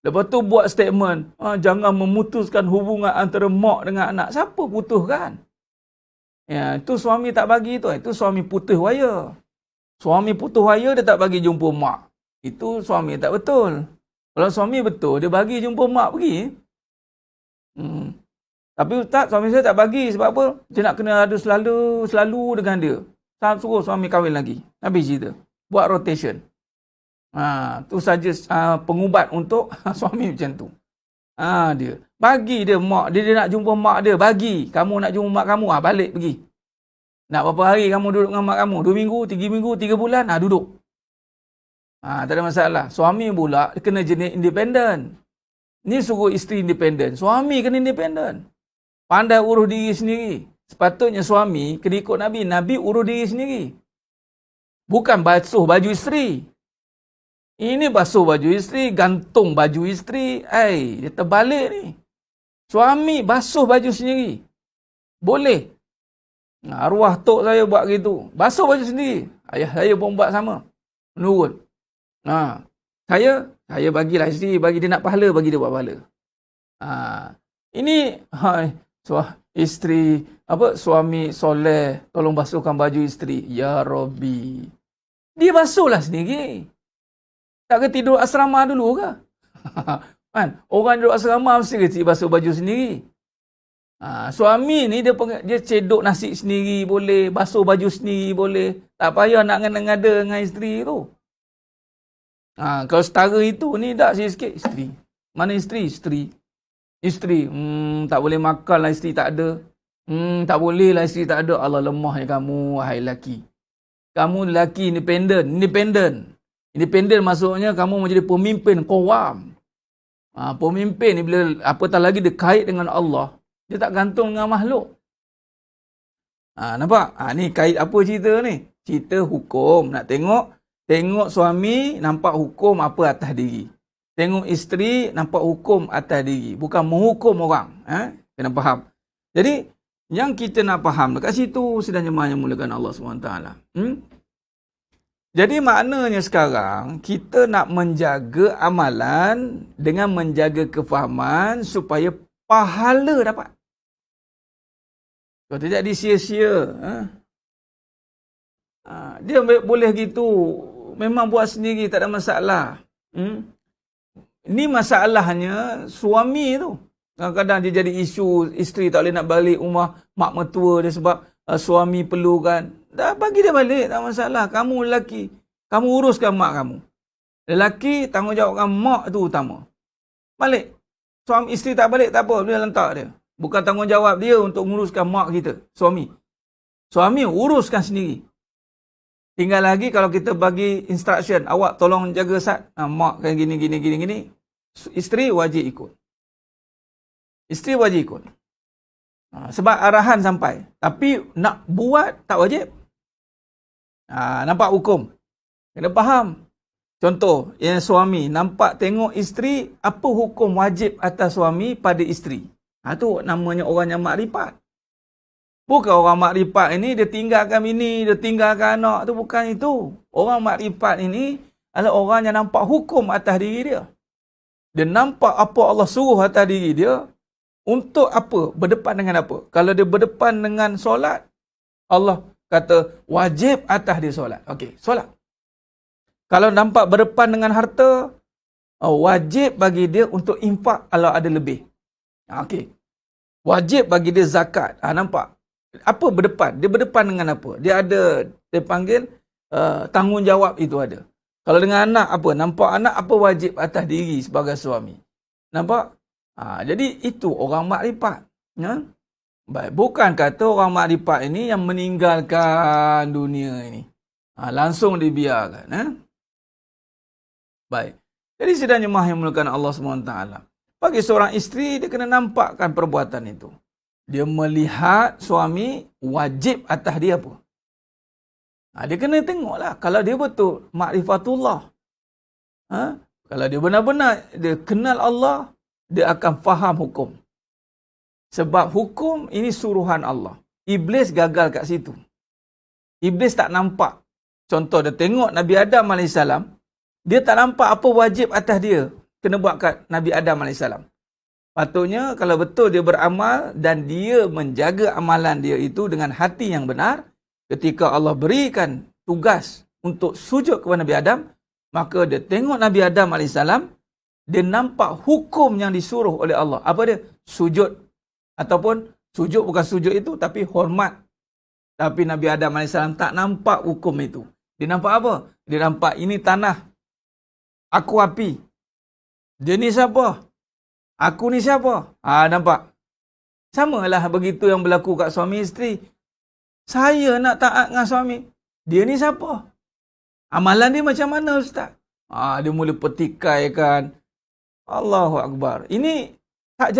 Lepas tu buat statement, jangan memutuskan hubungan antara mak dengan anak. Siapa putuskan? Itu suami tak bagi tu. Itu suami putus waya. Suami putus raya dia tak bagi jumpa mak. Itu suami tak betul. Kalau suami betul, dia bagi jumpa mak pergi. Tapi ustaz, suami saya tak bagi. Sebab apa? Dia nak kena ada selalu dengan dia. Suruh suami kahwin lagi. Habis cerita. Buat rotation. Tu saja pengubat untuk suami macam tu. Dia. Bagi dia mak. Dia nak jumpa mak dia. Bagi. Kamu nak jumpa mak kamu. Balik pergi. Nak berapa hari kamu duduk dengan mak kamu? 2 minggu, 3 minggu, 3 bulan? Duduk. Tak ada masalah. Suami pula kena jenis independen. Ni suruh isteri independen. Suami kena independen. Pandai urus diri sendiri. Sepatutnya suami kena ikut Nabi. Nabi urus diri sendiri. Bukan basuh baju isteri. Ini basuh baju isteri, gantung baju isteri. Dia terbalik ni. Suami basuh baju sendiri. Boleh. Arwah tok saya buat gitu. Basuh baju sendiri. Ayah saya pun buat sama. Menurut. Saya bagilah isteri, bagi dia nak pahala, bagi dia buat pahala. Ini isteri, suami soleh, tolong basuhkan baju isteri. Ya Rabbi. Dia basuhlah sendiri. Tak ke tidur asrama dulu ke? Kan? Orang duduk asrama mesti kecil basuh baju sendiri. Suami ni dia cedok nasi sendiri boleh, basuh baju sendiri boleh. Tak payah nak ngada-ngada dengan isteri tu. Kalau setara itu ni tak sikit isteri. Mana isteri? Isteri. Tak boleh makan lah isteri tak ada. Tak boleh lah isteri tak ada. Allah lemahnya kamu, wahai lelaki. Kamu lelaki Independen maksudnya kamu menjadi pemimpin qawam. Pemimpin ni bila apatah lagi dia kait dengan Allah, dia tak gantung dengan makhluk. Nampak? Ni kait apa cerita ni? Cerita hukum. Nak tengok suami nampak hukum apa atas diri. Tengok isteri nampak hukum atas diri. Bukan menghukum orang. Kena faham. Jadi, yang kita nak faham dekat situ sedang jemaah yang mulakan Allah SWT. Jadi maknanya sekarang kita nak menjaga amalan dengan menjaga kefahaman supaya pahala dapat. Kalau tidak disia-sia. Dia boleh gitu. Memang buat sendiri tak ada masalah. Ini masalahnya suami tu. Kadang-kadang dia jadi isu isteri tak boleh nak balik rumah mak mertua dia sebab suami perlukan. Dah bagi dia balik, tak masalah. Kamu lelaki, kamu uruskan mak kamu. Lelaki tanggungjawabkan mak tu utama. Balik. Suami isteri tak balik tak apa, dia lantak dia. Bukan tanggungjawab dia untuk menguruskan mak kita, suami. Suami uruskan sendiri. Tinggal lagi kalau kita bagi instruction, awak tolong jaga mak kan gini. Isteri wajib ikut. Isteri wajib ikut. Sebab arahan sampai. Tapi nak buat tak wajib. Nampak hukum. Kena faham. Contoh, yang suami nampak tengok isteri, apa hukum wajib atas suami pada isteri. Tu namanya orang yang makrifat. Bukan orang makrifat ini dia tinggalkan bini, dia tinggalkan anak. Tu bukan itu. Orang makrifat ini adalah orang yang nampak hukum atas diri dia. Dia nampak apa Allah suruh atas diri dia. Untuk apa? Berdepan dengan apa? Kalau dia berdepan dengan solat, Allah kata wajib atas dia solat. Okey, solat. Kalau nampak berdepan dengan harta, wajib bagi dia untuk infak kalau ada lebih. Okey. Wajib bagi dia zakat. Nampak? Apa berdepan? Dia berdepan dengan apa? Dia ada, dia panggil tanggungjawab itu ada. Kalau dengan anak apa? Nampak anak apa wajib atas diri sebagai suami. Nampak? Jadi itu orang makrifat. Baik, bukan kata orang makrifat ini yang meninggalkan dunia ini. Langsung dibiarkan. Baik. Jadi sedang jemaah yang mulakan Allah SWT. Bagi seorang isteri, dia kena nampakkan perbuatan itu. Dia melihat suami wajib atas dia apa. Dia kena tengoklah. Kalau dia betul makrifatullah. Kalau dia benar-benar dia kenal Allah, dia akan faham hukum. Sebab hukum ini suruhan Allah. Iblis gagal kat situ. Iblis tak nampak. Contoh dia tengok Nabi Adam AS, dia tak nampak apa wajib atas dia kena buat kat Nabi Adam AS. Patutnya kalau betul dia beramal dan dia menjaga amalan dia itu dengan hati yang benar, ketika Allah berikan tugas untuk sujud kepada Nabi Adam, maka dia tengok Nabi Adam AS, dia nampak hukum yang disuruh oleh Allah. Apa dia? Sujud. Ataupun sujud bukan sujud itu, tapi hormat. Tapi Nabi Adam AS tak nampak hukum itu. Dia nampak apa? Dia nampak ini tanah, aku api. Dia ni siapa? Aku ni siapa? Nampak? Samalah begitu yang berlaku kat suami isteri. Saya nak taat dengan suami. Dia ni siapa? Amalan dia macam mana, Ustaz? Dia mula pertikaikan. Allahu Akbar. Ini tak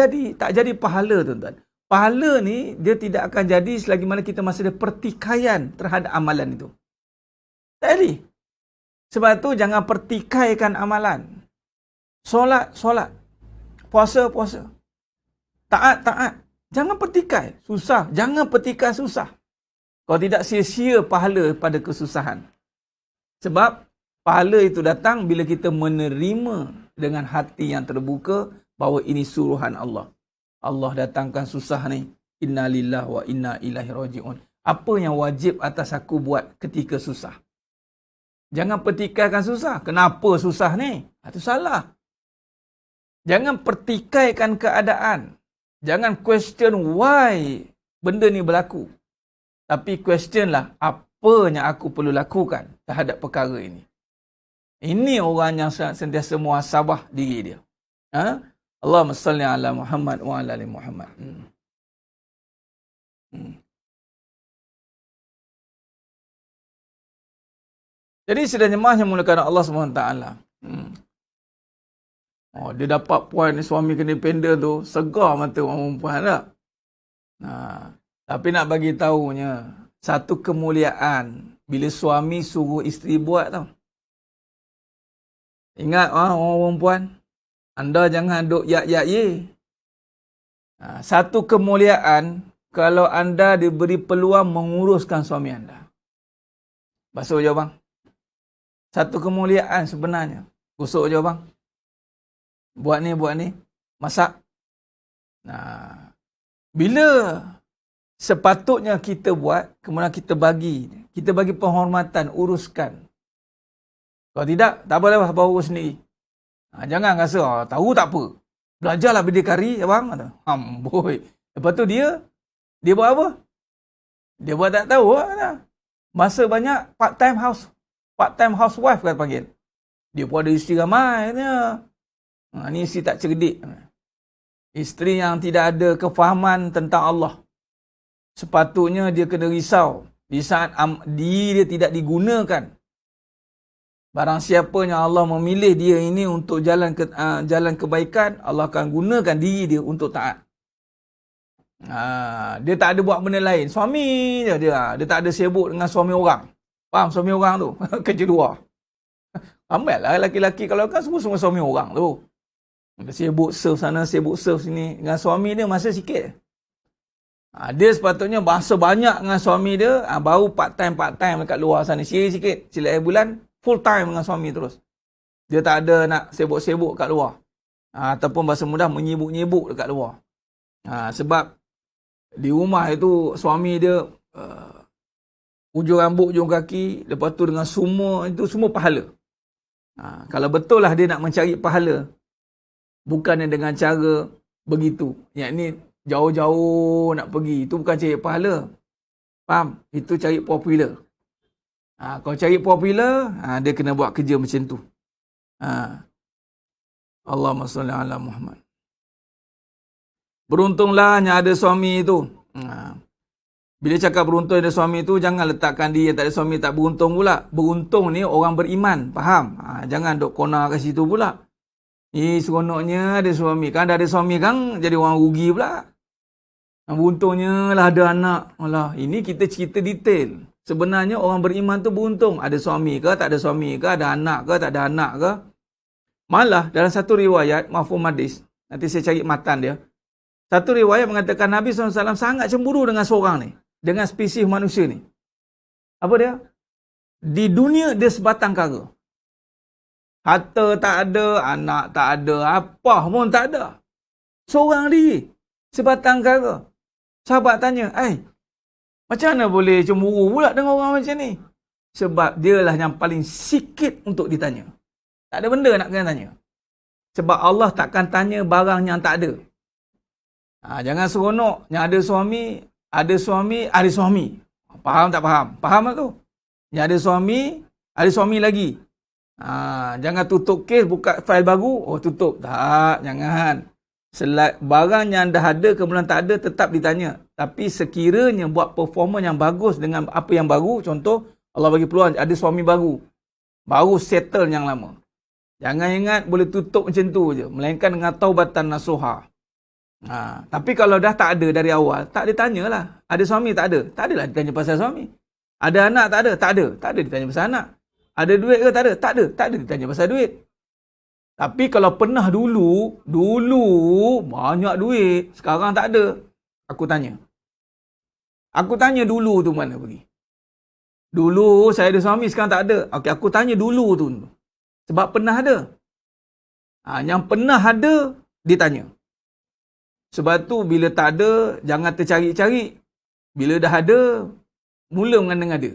jadi pahala, tuan-tuan. Pahala ni dia tidak akan jadi selagi mana kita masih ada pertikaian terhadap amalan itu. Tak jadi. Sebab tu jangan pertikaikan amalan. Solat. Puasa. Taat. Jangan pertikai. Susah. Jangan pertikai susah. Kalau tidak, sia-sia pahala pada kesusahan. Sebab pahala itu datang bila kita menerima dengan hati yang terbuka bahawa ini suruhan Allah. Allah datangkan susah ni. Inna lillahi wa inna ilaihi raji'un. Apa yang wajib atas aku buat ketika susah? Jangan pertikaikan susah. Kenapa susah ni? Itu salah. Jangan pertikaikan keadaan. Jangan question why benda ni berlaku. Tapi question lah, apa yang aku perlu lakukan terhadap perkara ini. Ini orang yang sentiasa muhasabah diri dia. Allahumma salli ala Muhammad wa ala ali Muhammad. Jadi sudah nyemahnya mulakan Allah SWT. Dia dapat poin suami kena independen tu, segar mata orang perempuan tak? Tapi nak bagi tahunya, satu kemuliaan bila suami suruh isteri buat tau. Ingat orang perempuan, anda jangan duk ye. Satu kemuliaan kalau anda diberi peluang menguruskan suami anda. Basuh je bang. Satu kemuliaan sebenarnya. Gosok je bang. Buat ni. Masak. Bila sepatutnya kita buat, kemudian kita bagi penghormatan, uruskan. Kalau tidak, tak boleh bawa urus sendiri. Jangan rasa, tahu tak apa. Belajarlah berdikari, abang. Amboi. Lepas tu dia buat apa? Dia buat tak tahu. Masa banyak part-time housewife kata panggil. Dia pun ada isteri ramai. Ni isteri tak cerdik. Isteri yang tidak ada kefahaman tentang Allah. Sepatutnya dia kena risau di saat dia tidak digunakan. Barang siapa yang Allah memilih dia ini untuk jalan kebaikan, Allah akan gunakan diri dia untuk taat. Dia tak ada buat benda lain. Suami je dia tak ada sibuk dengan suami orang. Faham suami orang tu? Kerja luar. Ramai lah lelaki-lelaki kalau kan semua suami orang tu. Dia sibuk serve sana, sibuk serve sini. Dengan suami dia masa sikit. Dia sepatutnya bahasa banyak dengan suami dia, baru part-time dekat luar sana. Sikit-sikit. Sila bulan, full time dengan suami terus. Dia tak ada nak sibuk-sibuk kat luar. Ataupun bahasa mudah menyibuk-nyibuk dekat luar. Sebab di rumah itu suami dia ujung rambut, ujung kaki, lepas tu dengan semua, itu semua pahala. Kalau betul lah dia nak mencari pahala, bukannya dengan cara begitu. Yang ni jauh-jauh nak pergi, itu bukan cari pahala. Faham? Itu cari popular. Kalau cari popular, dia kena buat kerja macam tu. Allahumma salli ala Muhammad. Beruntunglah yang ada suami itu. Bila cakap beruntung ada suami itu, jangan letakkan dia yang tak ada suami tak beruntung pula. Beruntung ni orang beriman. Faham? Jangan duk kona kat situ pula. Seronoknya ada suami. Kan dah ada suami kan jadi orang rugi pula. Beruntungnya lah ada anak. Alah, ini kita cerita detail. Sebenarnya orang beriman tu beruntung. Ada suami ke, tak ada suami ke, ada anak ke, tak ada anak ke. Malah dalam satu riwayat, mafhum hadis, nanti saya cari matan dia. Satu riwayat mengatakan Nabi SAW sangat cemburu dengan seorang ni. Dengan spesies manusia ni. Apa dia? Di dunia dia sebatang kara. Harta tak ada, anak tak ada, apa pun tak ada. Seorang diri. Sebatang kara. Sahabat tanya, macam mana boleh cemburu pula dengan orang macam ni? Sebab dialah yang paling sikit untuk ditanya. Tak ada benda nak kena tanya. Sebab Allah takkan tanya barang yang tak ada. Jangan seronok yang ada suami, ada suami. Faham tak faham? Faham tak tu? Yang ada suami lagi. Jangan tutup kes, buka fail baru, tutup. Tak, jangan. Barang yang dah ada kemudian tak ada tetap ditanya. Tapi sekiranya buat performa yang bagus dengan apa yang baru, contoh Allah bagi peluang ada suami baru settle yang lama. Jangan ingat boleh tutup macam tu je, melainkan dengan taubatan nasuha. Tapi kalau dah tak ada dari awal, tak ditanyalah. Ada suami tak ada? Tak adalah ditanya pasal suami. Ada anak tak ada? Tak ada. Tak ada ditanya pasal anak. Ada duit ke? Tak ada. Tak ada. Tak ada ditanya pasal duit. Tapi kalau pernah dulu banyak duit, sekarang tak ada. Aku tanya dulu tu mana pergi? Dulu saya ada suami, sekarang tak ada. Okey, aku tanya dulu tu. Sebab pernah ada. Yang pernah ada, ditanya. Sebab tu bila tak ada, jangan tercari-cari. Bila dah ada, mula mengandang ada.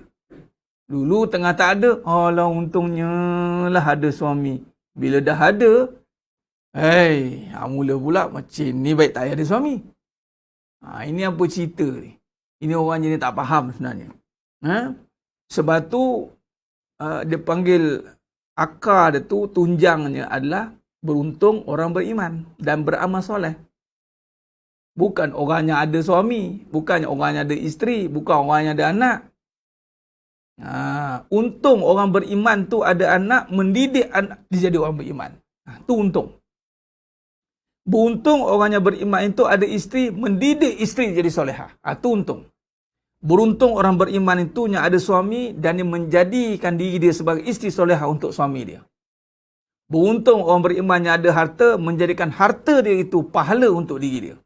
Dulu tengah tak ada, alah untungnya lah ada suami. Bila dah ada, mula pula macam ni baik tak ada suami. Ini apa cerita ni? Ini orang jenis tak faham sebenarnya. Sebab tu dia panggil akar dia tu, tunjangnya adalah beruntung orang beriman dan beramal soleh. Bukan orang yang ada suami, bukan orang yang ada isteri, bukan orang yang ada anak. Untung orang beriman tu ada anak, mendidik anak dia jadi orang beriman. Tu untung. Beruntung orang yang beriman itu ada isteri, mendidik isteri jadi solehah. Tu untung. Beruntung orang beriman itu yang ada suami dan dia menjadikan diri dia sebagai isteri solehah untuk suami dia. Beruntung orang beriman yang ada harta, menjadikan harta dia itu pahala untuk diri dia.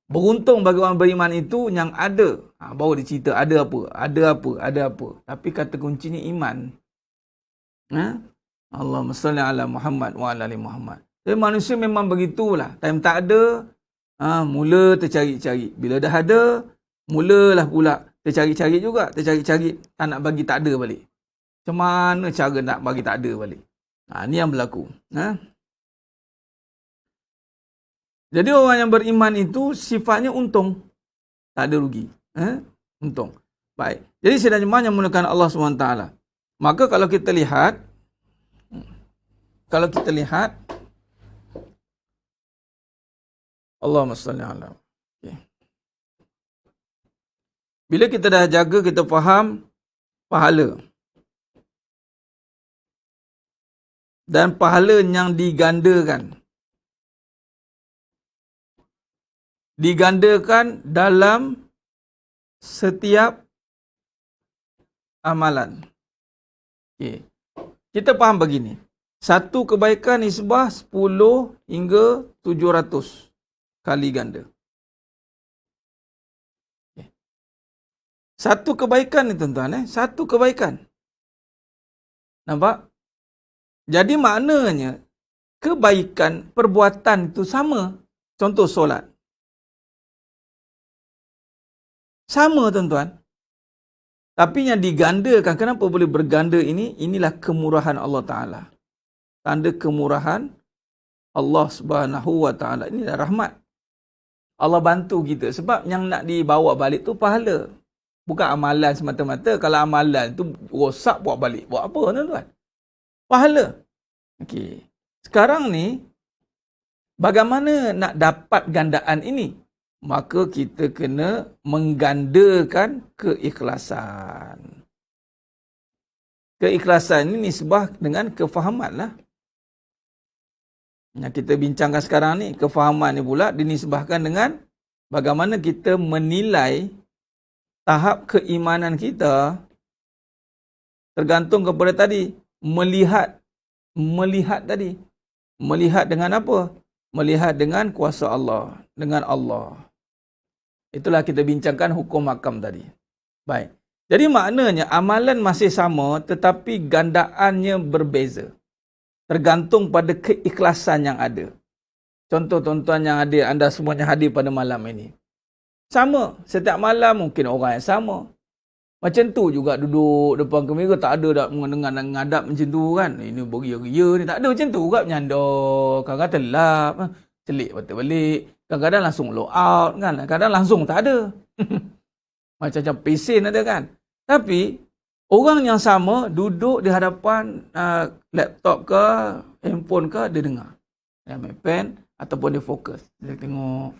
Beruntung bagi orang beriman itu yang ada. Baru dia cerita ada apa. Tapi kata kuncinya iman. Allahumma salli ala Muhammad wa ala ali Muhammad. Jadi manusia memang begitulah. Time tak ada, mula tercari-cari. Bila dah ada, mulalah pula tercari-cari juga. Tercari-cari, tak nak bagi tak ada balik. Macam mana cara nak bagi tak ada balik? Ni yang berlaku. Jadi orang yang beriman itu sifatnya untung. Tak ada rugi. Untung. Baik. Jadi sidang jemaah yang mulakan Allah SWT. Maka kalau kita lihat, Allahumma salli ala. Bila kita dah jaga, kita faham pahala. Dan pahala yang digandakan. Digandakan dalam setiap amalan. Kita faham begini. Satu kebaikan nisbah 10 hingga 700 kali ganda. Satu kebaikan ni tuan-tuan. Satu kebaikan. Nampak? Jadi maknanya kebaikan perbuatan itu sama. Contoh solat. Sama tuan-tuan. Tapi yang digandakan, kenapa boleh berganda ini? Inilah kemurahan Allah Ta'ala. Tanda kemurahan Allah Subhanahu Wa Ta'ala. Inilah rahmat. Allah bantu kita. Sebab yang nak dibawa balik tu pahala. Bukan amalan semata-mata. Kalau amalan tu rosak, buat balik. Buat apa tuan-tuan? Pahala. Okey. Sekarang ni, bagaimana nak dapat gandaan ini? Maka kita kena menggandakan keikhlasan. Keikhlasan ini nisbah dengan kefahaman lah. Yang kita bincangkan sekarang ni, kefahaman ni pula dinisbahkan dengan bagaimana kita menilai tahap keimanan kita tergantung kepada tadi. Melihat tadi. Melihat dengan apa? Melihat dengan kuasa Allah. Dengan Allah. Itulah kita bincangkan hukum makam tadi. Baik. Jadi maknanya amalan masih sama tetapi gandaannya berbeza. Tergantung pada keikhlasan yang ada. Contoh tuan-tuan yang ada, anda semuanya hadir pada malam ini. Sama. Setiap malam mungkin orang yang sama. Macam tu juga duduk depan kamera, tak ada dak mengadap macam tu kan. Ini beria-ria ni, tak ada macam tu juga menyandar. Kadang-kadang telap, celik balik. Kadang-kadang langsung load out kan. Kadang-kadang langsung tak ada. Macam-macam pesen ada kan. Tapi orang yang sama duduk di hadapan laptop ke, handphone ke, dia dengar. Dia ambil pen ataupun dia fokus. Dia tengok,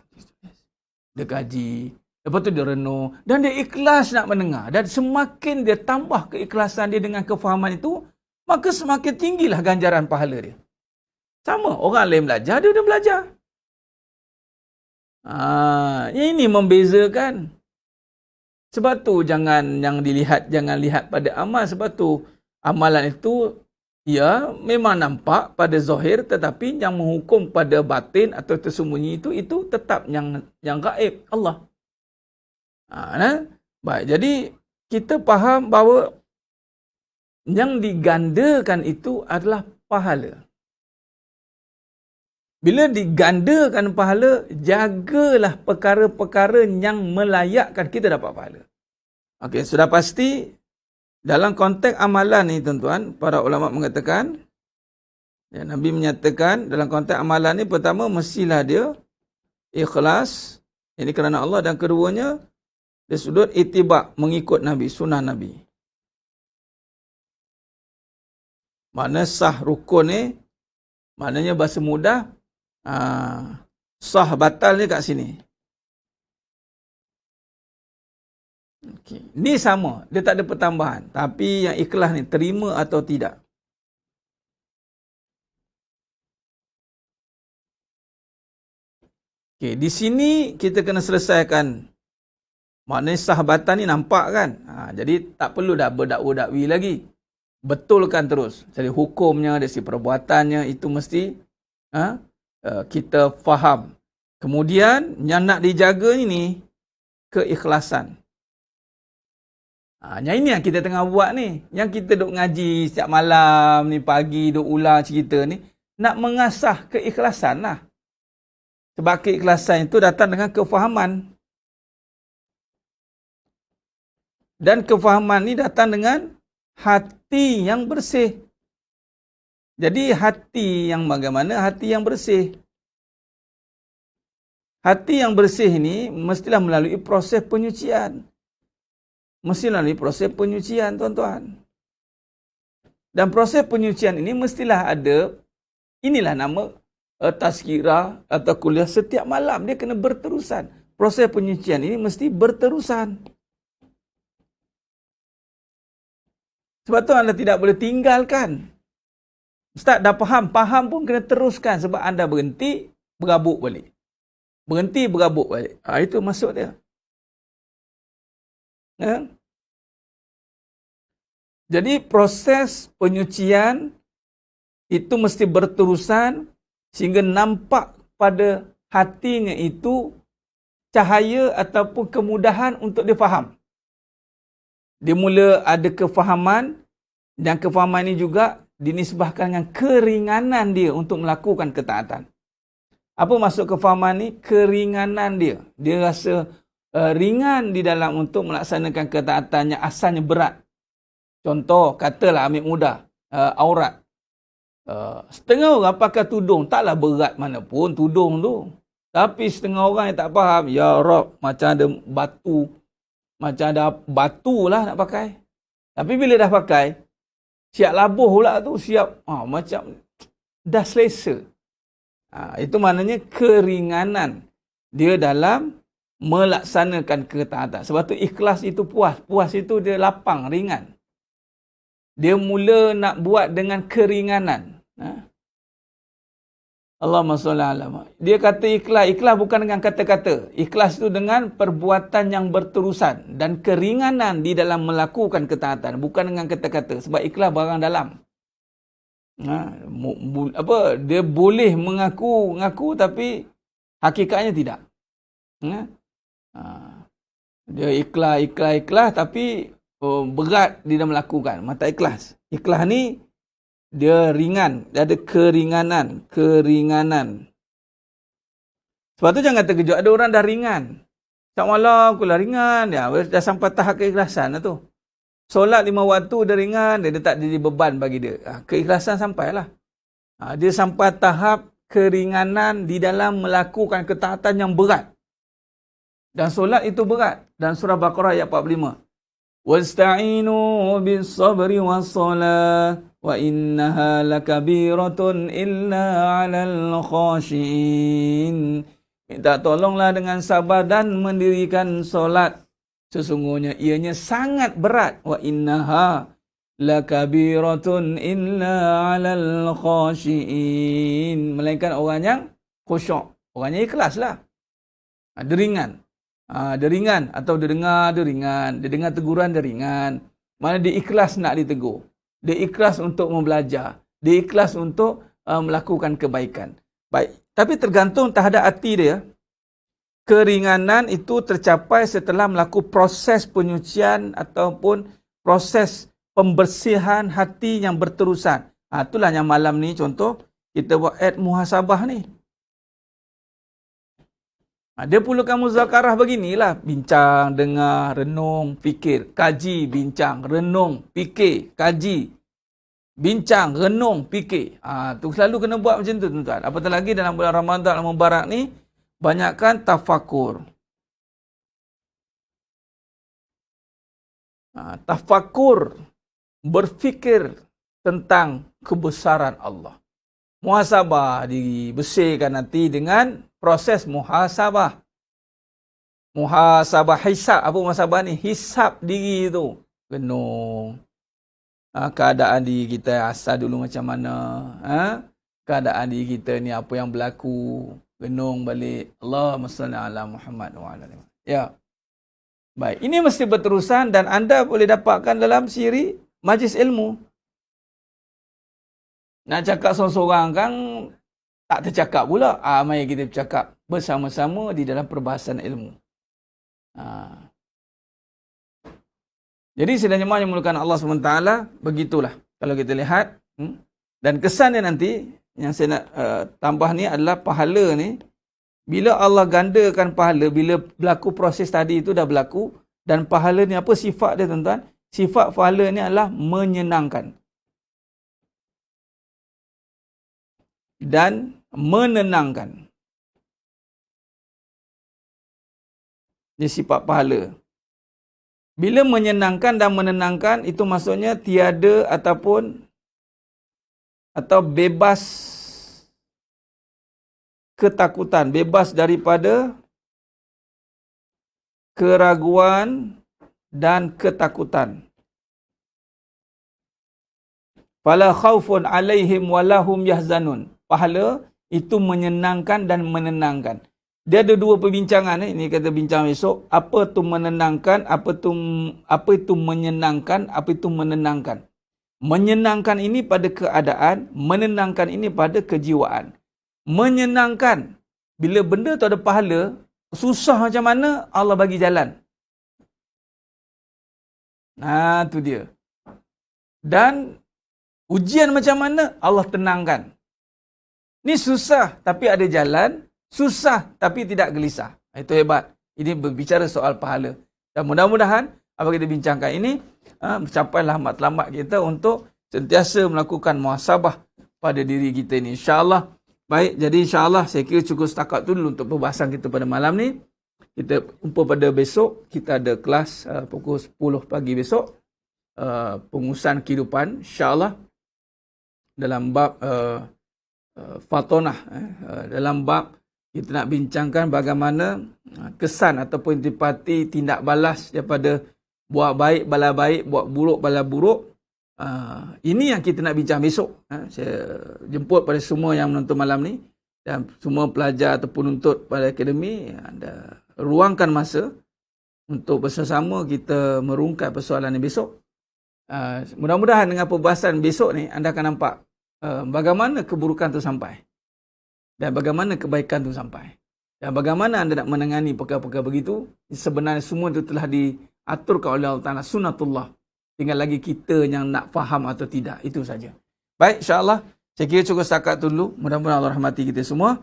dia kaji. Lepas tu dia renung. Dan dia ikhlas nak mendengar. Dan semakin dia tambah keikhlasan dia dengan kefahaman itu, maka semakin tinggilah ganjaran pahala dia. Sama, orang lain belajar, dia belajar. Ini membezakan. Sebab tu jangan lihat pada amal. Sebab tu amalan itu ya memang nampak pada zahir, tetapi yang menghukum pada batin atau tersembunyi itu tetap yang gaib, Allah. Baik, jadi kita faham bahawa yang digandakan itu adalah pahala. Bila digandakan pahala, jagalah perkara-perkara yang melayakkan kita dapat pahala. Okey, sudah pasti dalam konteks amalan ni tuan-tuan, para ulama mengatakan, ya, Nabi menyatakan dalam konteks amalan ni, pertama mestilah dia ikhlas, ini kerana Allah, dan keduanya dari sudut itibak, mengikut Nabi, sunnah Nabi. Mana sah rukun ni, maknanya bahasa mudah, sah batal ni kat sini. Okay. Ni sama, dia tak ada pertambahan. Tapi yang ikhlas ni, terima atau tidak. Okay, di sini kita kena selesaikan. Maknanya sahabatan ni nampak kan. Jadi tak perlu dah berdakwa-dakwi lagi. Betulkan terus. Jadi hukumnya, dari perbuatannya, itu mesti kita faham. Kemudian yang nak dijaga ni keikhlasan. Yang ini yang kita tengah buat ni. Yang kita duk ngaji setiap malam ni, pagi duk ulang cerita ni. Nak mengasah keikhlasan lah. Sebab keikhlasan itu datang dengan kefahaman. Dan kefahaman ni datang dengan hati yang bersih. Jadi hati yang bagaimana? Hati yang bersih. Hati yang bersih ini mestilah melalui proses penyucian. Mesti melalui proses penyucian, tuan-tuan. Dan proses penyucian ini mestilah ada, inilah nama tazkirah atau kuliah setiap malam. Dia kena berterusan. Proses penyucian ini mesti berterusan. Sebab tu anda tidak boleh tinggalkan. Ustaz dah faham pun kena teruskan. Sebab anda berhenti, berabuk balik. Berhenti, berabuk balik. Itu maksud dia. Ya? Jadi proses penyucian itu mesti berterusan sehingga nampak pada hatinya itu cahaya ataupun kemudahan untuk dia faham. Dia mula ada kefahaman, dan kefahaman ini juga dinisbahkan dengan keringanan dia untuk melakukan ketaatan. Apa maksud kefahaman ni? Keringanan dia. Dia rasa ringan di dalam untuk melaksanakan ketaatan yang asalnya berat. Contoh, katalah ambil mudah, aurat. Setengah orang pakai tudung, taklah berat mana pun tudung tu. Tapi setengah orang yang tak faham, ya Rab, macam ada batu. Macam ada batu lah nak pakai. Tapi bila dah pakai, siap labuh pula tu, siap macam dah selesa. Itu maknanya keringanan dia dalam melaksanakan ketaatan. Sebab tu ikhlas itu puas. Puas itu dia lapang, ringan. Dia mula nak buat dengan keringanan. Allahumma sholli ala Muhammad. Dia kata ikhlas. Ikhlas bukan dengan kata-kata. Ikhlas itu dengan perbuatan yang berterusan. Dan keringanan di dalam melakukan ketaatan. Bukan dengan kata-kata. Sebab ikhlas barang dalam. Dia boleh mengaku tapi hakikatnya tidak. Dia ikhlas tapi berat dia dah melakukan. Mata ikhlas. Ikhlas ni dia ringan, dia ada keringanan. Sebab tu jangan terkejut, ada orang dah ringan. Syak malam pula ringan. Ya, dah sampai tahap keikhlasan lah tu. Solat 5 waktu dia ringan, dia tak jadi beban bagi dia. Keikhlasan sampailah. Dia sampai tahap keringanan di dalam melakukan ketaatan yang berat. Dan solat itu berat. Dan surah Baqarah ayat 45. Wasta'inu bis-sabri was-salah wa innaha lakabiratun illa 'alal khashiin. Minta tolonglah dengan sabar dan mendirikan solat. Sesungguhnya ianya sangat berat. Wa innaha lakabiratun illa 'alal khashiin. Melainkan orang yang khusyuk. Orangnya ikhlaslah. Dia ringan. Dia ringan atau dia dengar ringan. Dia dengar teguran dia ringan. Mana dia ikhlas nak ditegur. Dia ikhlas untuk membelajar. Dia ikhlas untuk melakukan kebaikan. Baik. Tapi tergantung terhadap hati dia. Keringanan itu tercapai setelah melakukan proses penyucian ataupun proses pembersihan hati yang berterusan. Itulah yang malam ni contoh kita buat muhasabah ni. Dia perlukan muzakarah beginilah. Bincang, dengar, renung, fikir. Kaji, bincang, renung, fikir, kaji. Bincang, renung, fikir. Tu selalu kena buat macam tu tuan-tuan. Apatah lagi dalam bulan Ramadan yang Mubarak ni, banyakkan tafakur. Tafakur, berfikir tentang kebesaran Allah. Muhasabah dibersihkan nanti dengan proses muhasabah. Muhasabah hisab. Apa muhasabah ni? Hisab diri tu. Renung. Keadaan diri kita asal dulu macam mana. Keadaan diri kita ni apa yang berlaku. Renung balik. Allahumma salli ala Muhammad wa ala alihi. Ya. Baik. Ini mesti berterusan dan anda boleh dapatkan dalam siri majlis ilmu. Nak cakap seorang-seorang kan tak tercakap pula. Mari kita bercakap bersama-sama di dalam perbahasan ilmu. Jadi sedang jemaah yang memerlukan Allah SWT, begitulah. Kalau kita lihat. Dan kesan dia nanti, yang saya nak tambah ni adalah pahala ni. Bila Allah gandakan pahala, bila berlaku proses tadi itu dah berlaku. Dan pahala ni apa sifat dia tuan-tuan? Sifat pahala ni adalah menyenangkan. Dan menenangkan. Ini sifat pahala. Bila menyenangkan dan menenangkan, itu maksudnya tiada atau bebas ketakutan. Bebas daripada keraguan dan ketakutan. Fala khaufun alaihim walahum yahzanun. Pahala itu menyenangkan dan menenangkan. Dia ada dua perbincangan. Ini kata bincang besok. Apa itu menenangkan, apa itu menyenangkan, apa itu menenangkan. Menyenangkan ini pada keadaan, menenangkan ini pada kejiwaan. Menyenangkan. Bila benda tu ada pahala, susah macam mana Allah bagi jalan. Tu dia. Dan ujian macam mana Allah tenangkan. Ni susah tapi ada jalan. Susah tapi tidak gelisah. Itu hebat. Ini berbicara soal pahala. Dan mudah-mudahan apa kita bincangkan ini mencapailah matlamat kita untuk sentiasa melakukan muhasabah pada diri kita ini. InsyaAllah. Baik, jadi insyaAllah saya kira cukup setakat tu dulu untuk perbahasan kita pada malam ni. Kita jumpa pada besok. Kita ada kelas pukul 10 pagi besok. Pengurusan kehidupan. InsyaAllah. Dalam bab Fatonah. Dalam bab kita nak bincangkan bagaimana kesan ataupun intipati tindak balas daripada buat baik bala baik, buat buruk bala buruk. Ini yang kita nak bincang besok. Saya jemput pada semua yang menonton malam ni dan semua pelajar ataupun penuntut pada akademi, anda ruangkan masa untuk bersama-sama kita merungkai persoalan ini besok. Mudah-mudahan dengan perbahasan besok ni anda akan nampak bagaimana keburukan tu sampai dan bagaimana kebaikan tu sampai dan bagaimana anda nak menangani perkara-perkara begitu. Sebenarnya semua itu telah diaturkan oleh Allah Ta'ala, sunnatullah. Tinggal lagi kita yang nak faham atau tidak. Itu saja. Baik, insyaAllah saya kira cukup setakat dulu. Mudah-mudahan Allah rahmati kita semua.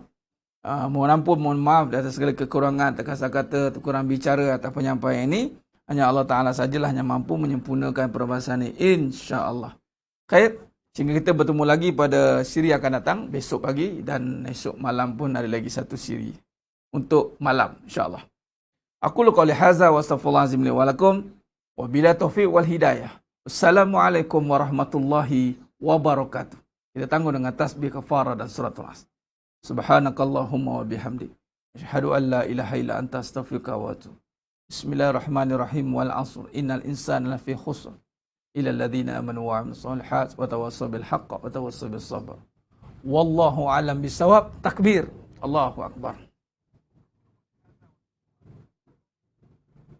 Mohon ampun, mohon maaf di atas segala kekurangan, terkasar kata, kurang bicara atau penyampaian ini. Hanya Allah Ta'ala sajalah yang mampu menyempurnakan perbahasan ini, insya-Allah. Khair, sehingga kita bertemu lagi pada siri akan datang besok pagi, dan esok malam pun ada lagi satu siri untuk malam, insya-Allah. Aku qouli hadza wa astaghfirullahalazim li wa lakum wa bila taufiq wal hidayah. Assalamualaikum warahmatullahi wabarakatuh. Kita tangguh dengan tasbih kafarah dan suratul Asr. Subhanakallahumma wa bihamdik, asyhadu an la ilaha illa anta astaghfiruka wa atubu. Bismillahirrahmanirrahim. Wal 'asr innal insana lafi khusr illa alladhina amanu wa 'amilus shalihat wa tawassaw bil haqq wa tawassaw bis sabr. Wallahu a'lam bisawab. Takbir. Allahu akbar.